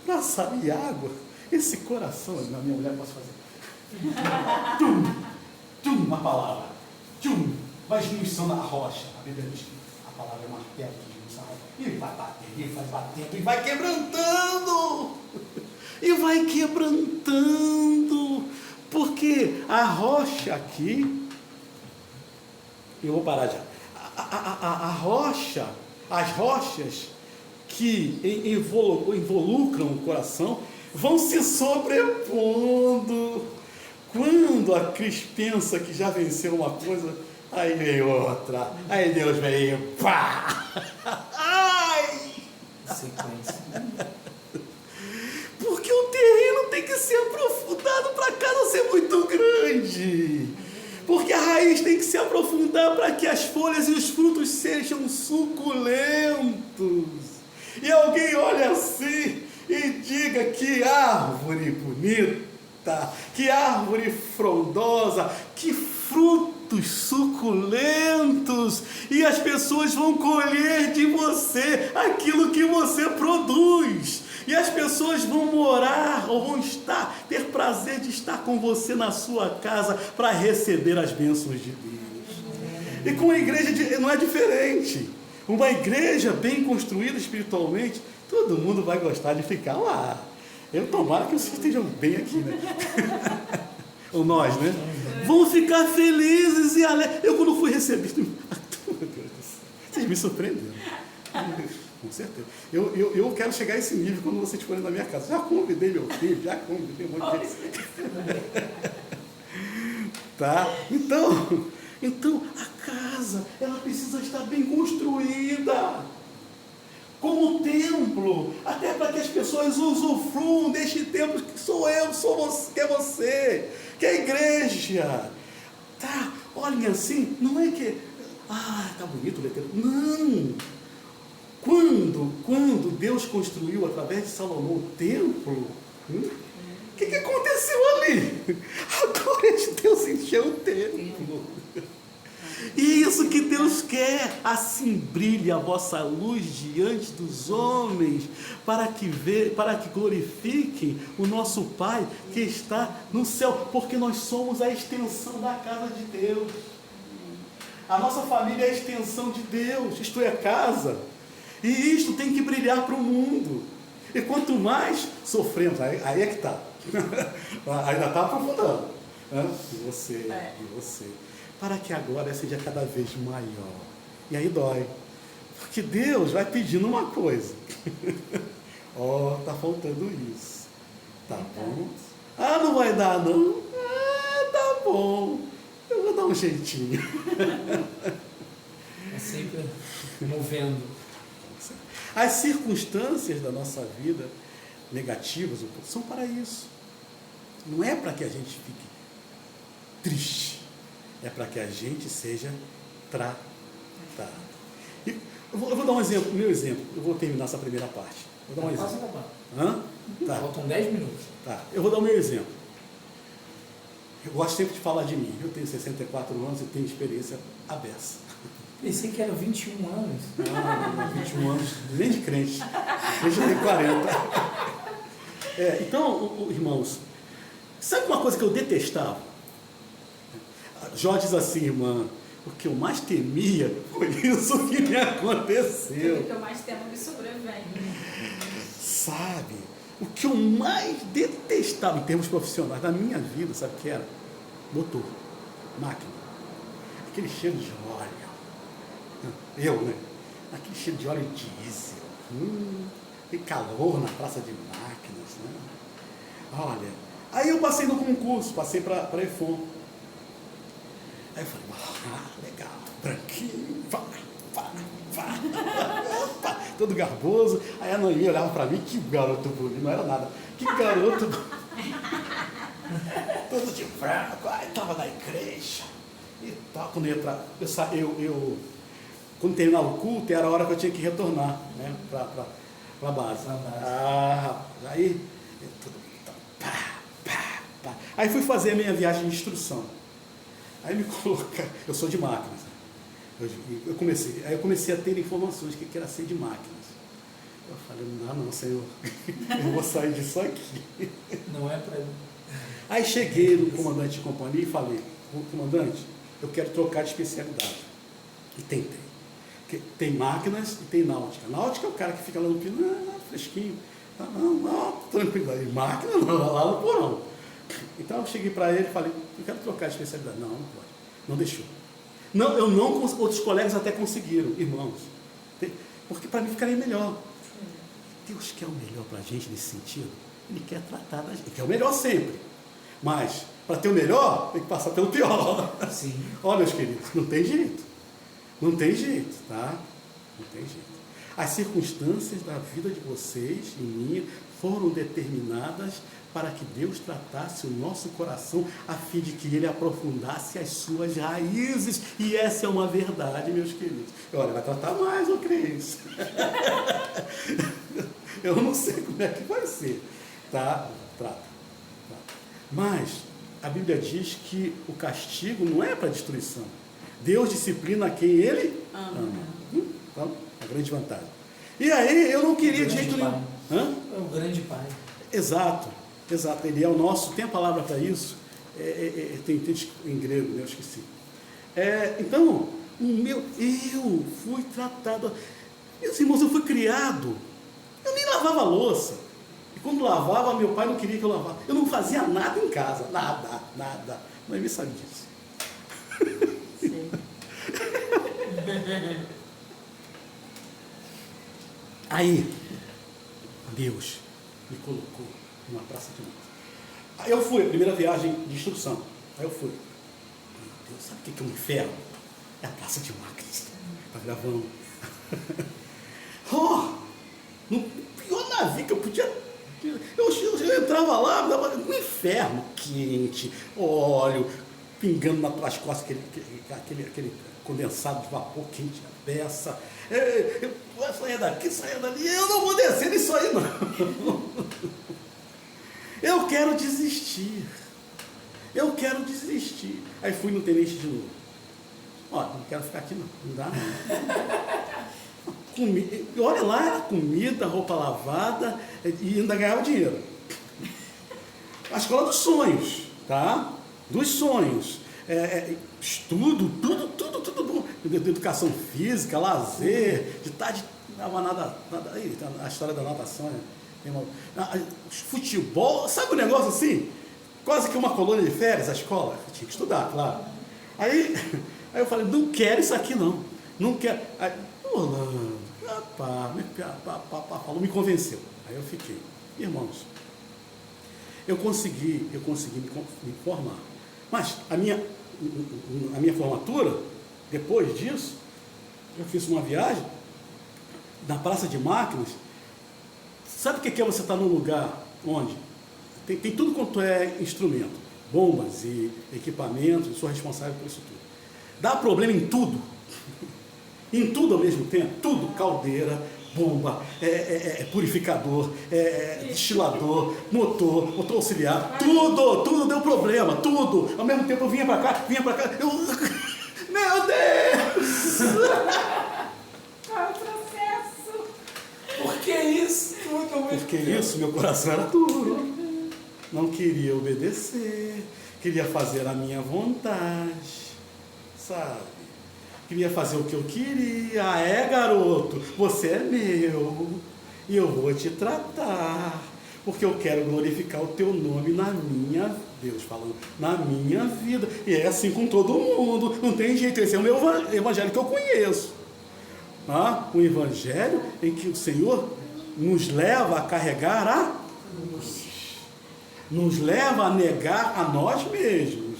para sair água, esse coração, na minha mulher posso fazer. Uma palavra. Vai esmiuçando a rocha. A Bíblia diz que a palavra é martelo que esmiuça a rocha. E vai batendo, e vai batendo, e vai quebrantando. E vai quebrantando. Porque a rocha aqui, eu vou parar já. A rocha, as rochas que involucram o coração vão se sobrepondo. Quando a Cris pensa que já venceu uma coisa, aí vem outra. Aí Deus veio, pá! Ai! Sequência. Porque o terreno tem que ser aprofundado para a casa ser muito grande. Porque a raiz tem que se aprofundar para que as folhas e os frutos sejam suculentos. E alguém olha assim e diga: que árvore bonita, que árvore frondosa, que frutos suculentos. E as pessoas vão colher de você aquilo que você produz. E as pessoas vão morar ou vão ter prazer de estar com você na sua casa para receber as bênçãos de Deus. E com a igreja não é diferente. Uma igreja bem construída espiritualmente, todo mundo vai gostar de ficar lá. Eu tomara que vocês estejam bem aqui, né? Ou nós, né? Vão ficar felizes e alegres. Eu, quando fui recebido, meu Deus do céu, vocês me surpreenderam. Com certeza. Eu quero chegar a esse nível quando vocês forem na minha casa. Já convidei meu filho, já convidei um monte de gente. Tá? Então, a casa, ela precisa estar bem construída. Como templo, até para que as pessoas usufruam deste templo que sou eu, sou você, que é você, que é a igreja. Tá? Olhem assim, não é que... tá bonito o letreiro. Não! Quando Deus construiu através de Salomão o templo, o que aconteceu ali? A glória de Deus encheu o templo. E é isso que Deus quer. Assim brilhe a vossa luz diante dos homens, para que glorifiquem o nosso Pai que está no céu, porque nós somos a extensão da casa de Deus. A nossa família é a extensão de Deus, isto é, casa. E isto tem que brilhar para o mundo. E quanto mais sofremos, aí é que está. Ainda está aprofundando. E você. Para que a glória seja cada vez maior. E aí dói. Porque Deus vai pedindo uma coisa. Está faltando isso. Tá bom? Não vai dar não. Tá bom. Eu vou dar um jeitinho. É sempre movendo. As circunstâncias da nossa vida, negativas, são para isso. Não é para que a gente fique triste. É para que a gente seja tratado. Eu vou dar um exemplo, meu exemplo. Eu vou terminar essa primeira parte. Vou dar um exemplo. Faltam 10 minutos. Tá, eu vou dar o meu exemplo. Eu gosto sempre de falar de mim. Eu tenho 64 anos e tenho experiência abessa. Pensei que era 21 anos. Não, 21 anos, nem de crente. Crente eu tenho 40. Então, irmãos, sabe uma coisa que eu detestava? Jó diz assim, irmã, o que eu mais temia foi isso que me aconteceu. O que eu mais temo me sobrevém. Sabe? O que eu mais detestava em termos profissionais na minha vida, sabe o que era? Motor, máquina. Aquele cheiro de óleo. Né? Aquele cheiro de óleo diesel. Tem calor na praça de máquinas, né? Olha, aí eu passei no concurso, passei para EFON. Aí eu falei, legal, branquinho, todo garboso. Aí a Noemi olhava para mim, que garoto bonito, não era nada. Que garoto todo de branco, aí estava na igreja e tal. Quando eu quando terminava o culto, era a hora que eu tinha que retornar, né, para a base. Aí, aí fui fazer a minha viagem de instrução. Aí me coloca, eu sou de máquinas. Eu comecei a ter informações do que era ser de máquinas. Eu falei, não, Senhor, eu vou sair disso aqui. Não é para mim. Aí cheguei no comandante de companhia e falei, comandante, eu quero trocar de especialidade. E tentei. Tem máquinas e tem náutica. Náutica é o cara que fica lá no pino, fresquinho. Não, tranquilo. E máquina não, lá no porão. Então eu cheguei para ele e falei, eu quero trocar de especialidade. Não pode. Não deixou. Não, eu não, outros colegas até conseguiram, irmãos. Porque para mim ficaria melhor. Deus quer o melhor para a gente nesse sentido. Ele quer tratar da gente. Ele quer o melhor sempre. Mas, para ter o melhor, tem que passar pelo pior. Sim. Ó, meus queridos, não tem jeito. Não tem jeito, tá? Não tem jeito. As circunstâncias da vida de vocês e minha foram determinadas para que Deus tratasse o nosso coração a fim de que Ele aprofundasse as suas raízes. E essa é uma verdade, meus queridos. Olha, vai tratar mais, ô Cris. Eu não sei como é que vai ser. Tá? Trata. Mas a Bíblia diz que o castigo não é para destruição. Deus disciplina quem Ele ama. Então, a grande vantagem. E aí, eu não queria de jeito nenhum. É o grande Pai. Exato. Ele é o nosso. Tem a palavra para isso? Tem em grego, né? Eu esqueci. Então, eu fui tratado. Meus irmãos, eu fui criado. Eu nem lavava louça. E quando lavava, meu pai não queria que eu lavasse. Eu não fazia nada em casa. Nada. Mas ele sabe disso. Sim. Aí, Deus me colocou numa praça de máquinas. Aí eu fui, a primeira viagem de instrução. Aí eu fui. Meu Deus, sabe o que é um inferno? É a praça de máquinas. Tá gravando. No pior navio que eu podia. Eu entrava lá, dava um inferno quente, óleo, pingando nas tuas costas, aquele condensado de vapor quente na peça. Eu saia daqui, saia dali, eu não vou descer nisso aí, não. Eu quero desistir. Aí fui no tenente de novo. Não quero ficar aqui não dá não. Olha lá, era comida, roupa lavada e ainda ganhava dinheiro. A escola dos sonhos, tá? Dos sonhos. Estudo, tudo bom. De educação física, lazer, de tarde não dava nada. Aí, a história da natação, futebol, sabe um negócio assim? Quase que uma colônia de férias, a escola. Eu tinha que estudar, claro. Aí eu falei, não quero isso aqui não. Não quero. Aí, Orlando, falou, me convenceu. Aí eu fiquei. Irmãos, eu consegui me formar. Mas a minha formatura, depois disso, eu fiz uma viagem na praça de máquinas. Sabe o que é você estar num lugar onde tem tudo quanto é instrumento, bombas e equipamentos, eu sou responsável por isso tudo. Dá problema em tudo. Em tudo ao mesmo tempo, tudo, caldeira, bomba, purificador, destilador, motor auxiliar, tudo deu problema, tudo. Ao mesmo tempo eu vinha para cá, eu... Meu Deus! Qual é o processo? Por que isso? Porque isso, meu coração era duro. Não queria obedecer, queria fazer a minha vontade, sabe? Queria fazer o que eu queria. Garoto, você é meu e eu vou te tratar, porque eu quero glorificar o teu nome na minha, Deus falando, na minha vida. E é assim com todo mundo, não tem jeito. Esse é o meu evangelho que eu conheço. Um evangelho em que o Senhor nos leva a carregar a cruz, nos leva a negar a nós mesmos,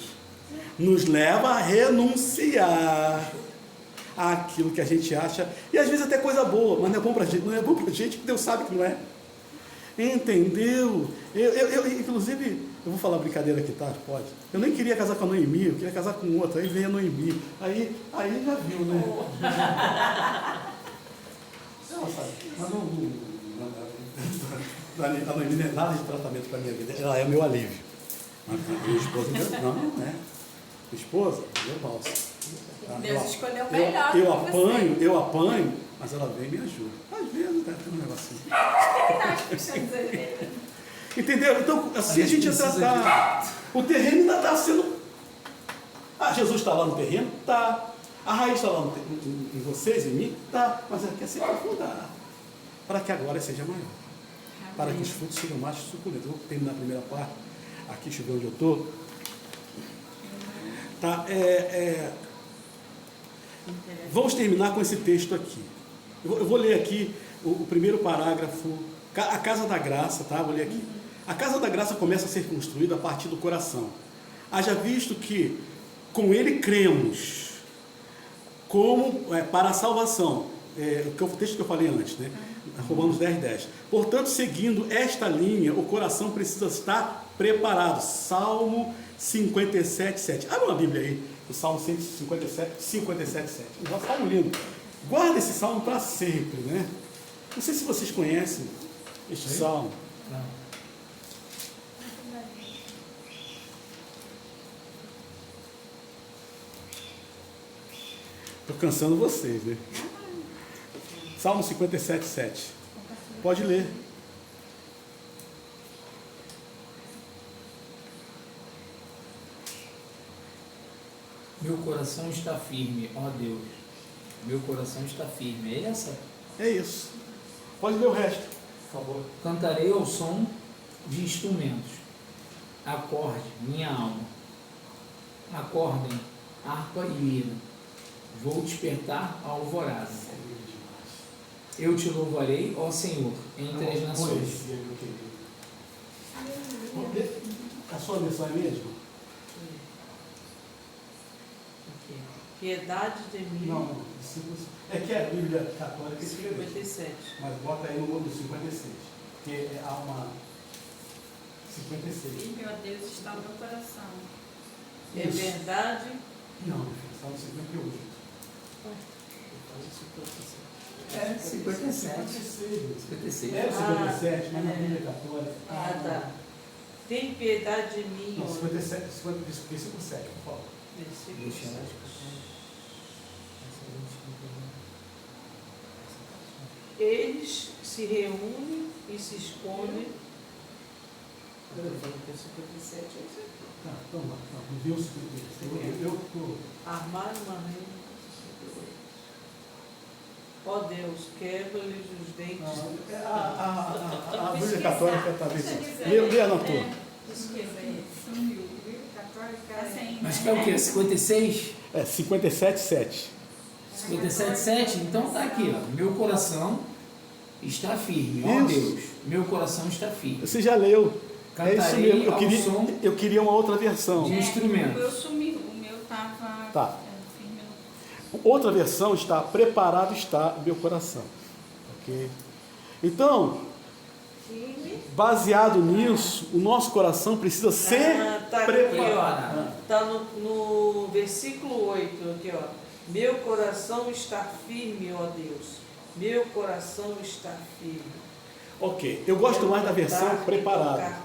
nos leva a renunciar àquilo que a gente acha, e às vezes até coisa boa, mas não é bom pra gente, que Deus sabe que não é. Entendeu? Inclusive, eu vou falar brincadeira aqui, tá? Pode. Eu nem queria casar com a Noemi, eu queria casar com outra, aí veio a Noemi. Aí já viu, né? Mas a Noemi não é nada de tratamento para a minha vida, ela é o meu alívio. Minha esposa não é. Minha esposa, meu balsa. Deus escolheu o melhor. Eu apanho, mas ela vem e me ajuda. Às vezes, tem um negocinho. Entendeu? Então, assim a gente ia tratar. O terreno ainda está sendo. Jesus está lá no terreno? Tá. A raiz está lá em vocês, em mim? Tá. Mas ela quer se aprofundar. Para que a glória seja maior. Para que os frutos sejam mais suculentos. Eu vou terminar a primeira parte. Aqui, deixa eu ver onde eu estou. Tá, vamos terminar com esse texto aqui. Eu vou ler aqui o primeiro parágrafo. A Casa da Graça, tá? Vou ler aqui. A Casa da Graça começa a ser construída a partir do coração. Haja visto que com ele cremos como para a salvação. O texto que eu falei antes, né? Romanos 10:10. Portanto, seguindo esta linha, o coração precisa estar preparado. Salmo 57:7. Abre uma Bíblia aí, o Salmo 57:7. Um salmo lindo. Guarda esse salmo para sempre, né? Não sei se vocês conhecem este salmo. Não. Estou cansando vocês, né? Salmo 57:7. Pode ler. Meu coração está firme, ó Deus. Meu coração está firme. É essa? É isso. Pode ler o resto, por favor. Cantarei ao som de instrumentos. Acorde, minha alma. Acordem, harpa e lira. Vou despertar a alvorada. Eu te louvarei, ó Senhor, entre as nações. A sua missão é mesmo? Piedade de mim. Não. É que a Bíblia católica escreveu. 57. Mas bota aí no 56. Porque há uma 56. E meu Deus está no meu coração. É verdade. Não, está no 58. É 57. 56. 56. É o 57, mas na Bíblia católica. Tá. Tem piedade de mim. Não, 57, versículo 7, por favor. Versículo 7. Eles se reúnem e se escondem. Tá, então lá. Não viu o 56. Eu estou. Armar uma rede. Ó Deus, quebra-lhes os dentes. A Bíblia católica está bem. Lê a tua. Mas que é o quê? 56? É 57:7. 57:7? Então tá aqui, ó. Meu coração está firme, ó Isso. Deus. Meu coração está firme. Você já leu. É isso Cantarei mesmo. ao som Eu queria uma outra versão. de instrumentos. Eu sumi, o meu estava Tá. firme. Outra versão está: preparado está o meu coração. Ok? Então, baseado nisso, o nosso coração precisa ser Tá aqui, preparado. ó. Tá no versículo 8, aqui, ó. Meu coração está firme, ó Deus. Meu coração está firme. Ok, eu gosto mais da versão preparada.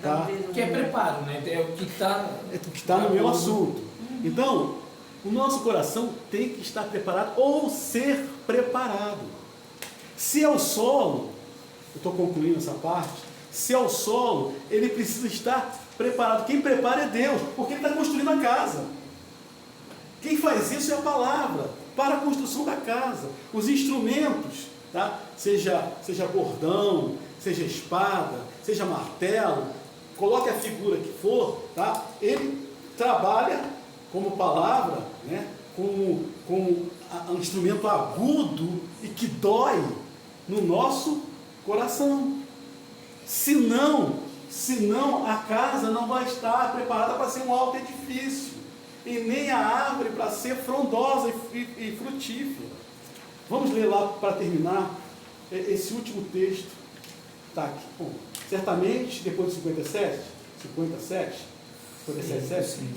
Tá? Que é preparo, né? É o que está... É o que está no meu assunto. Então, o nosso coração tem que estar preparado ou ser preparado. Se é o solo, eu estou concluindo essa parte, se é o solo, ele precisa estar preparado. Quem prepara é Deus, porque Ele está construindo a casa. Quem faz isso é a palavra, para a construção da casa. Os instrumentos, tá? Seja bordão, seja espada, seja martelo, coloque a figura que for, tá? Ele trabalha como palavra, né? como um instrumento agudo e que dói no nosso coração. Senão a casa não vai estar preparada para ser um alto edifício, e nem a árvore para ser frondosa e frutífera. Vamos ler lá para terminar esse último texto. Está aqui. Bom, certamente, depois de 57,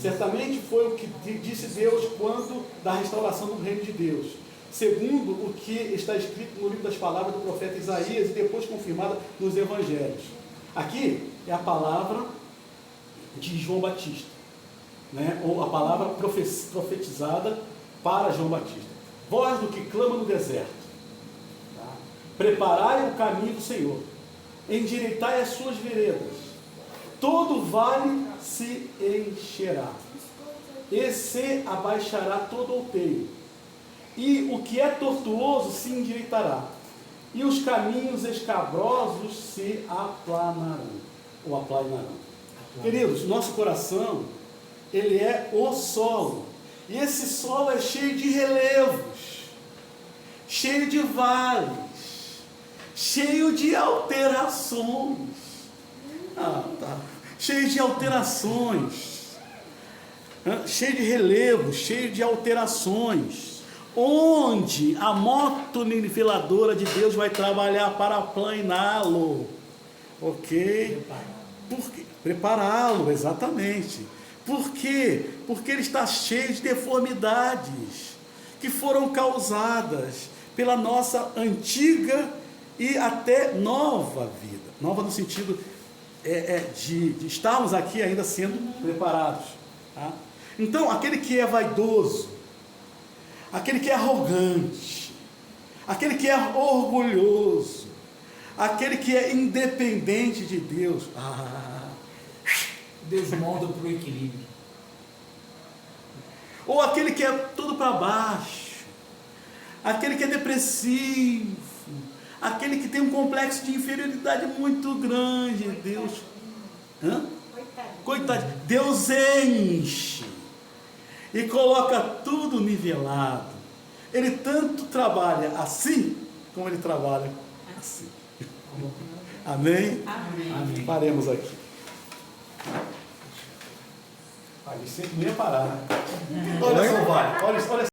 certamente foi o que disse Deus quando da restauração do reino de Deus, segundo o que está escrito no livro das palavras do profeta Isaías e depois confirmada nos evangelhos. Aqui é a palavra de João Batista, né? Ou a palavra profetizada para João Batista. Voz do que clama no deserto, tá? Preparai o caminho do Senhor, endireitai as suas veredas, todo vale se encherá, e se abaixará todo outeiro, e o que é tortuoso se endireitará, e os caminhos escabrosos se aplanarão, ou aplainarão. Queridos, nosso coração, ele é o solo, e esse solo é cheio de relevos, cheio de vales, cheio de alterações. Cheio de alterações, cheio de relevos, cheio de alterações, onde a moto niveladora de Deus vai trabalhar para aplaná-lo, ok? Prepará-lo, exatamente. Por quê? Porque ele está cheio de deformidades que foram causadas pela nossa antiga e até nova vida, nova no sentido de estarmos aqui ainda sendo preparados, tá? Então, aquele que é vaidoso, aquele que é arrogante, aquele que é orgulhoso, aquele que é independente de Deus, Deus molda para o equilíbrio. Ou aquele que é todo para baixo, aquele que é depressivo, aquele que tem um complexo de inferioridade muito grande, Deus, coitado, Deus enche e coloca tudo nivelado. Ele tanto trabalha assim, como ele trabalha assim. Amém? Amém. Paremos aqui. Sempre não ia parar. Olha só, olha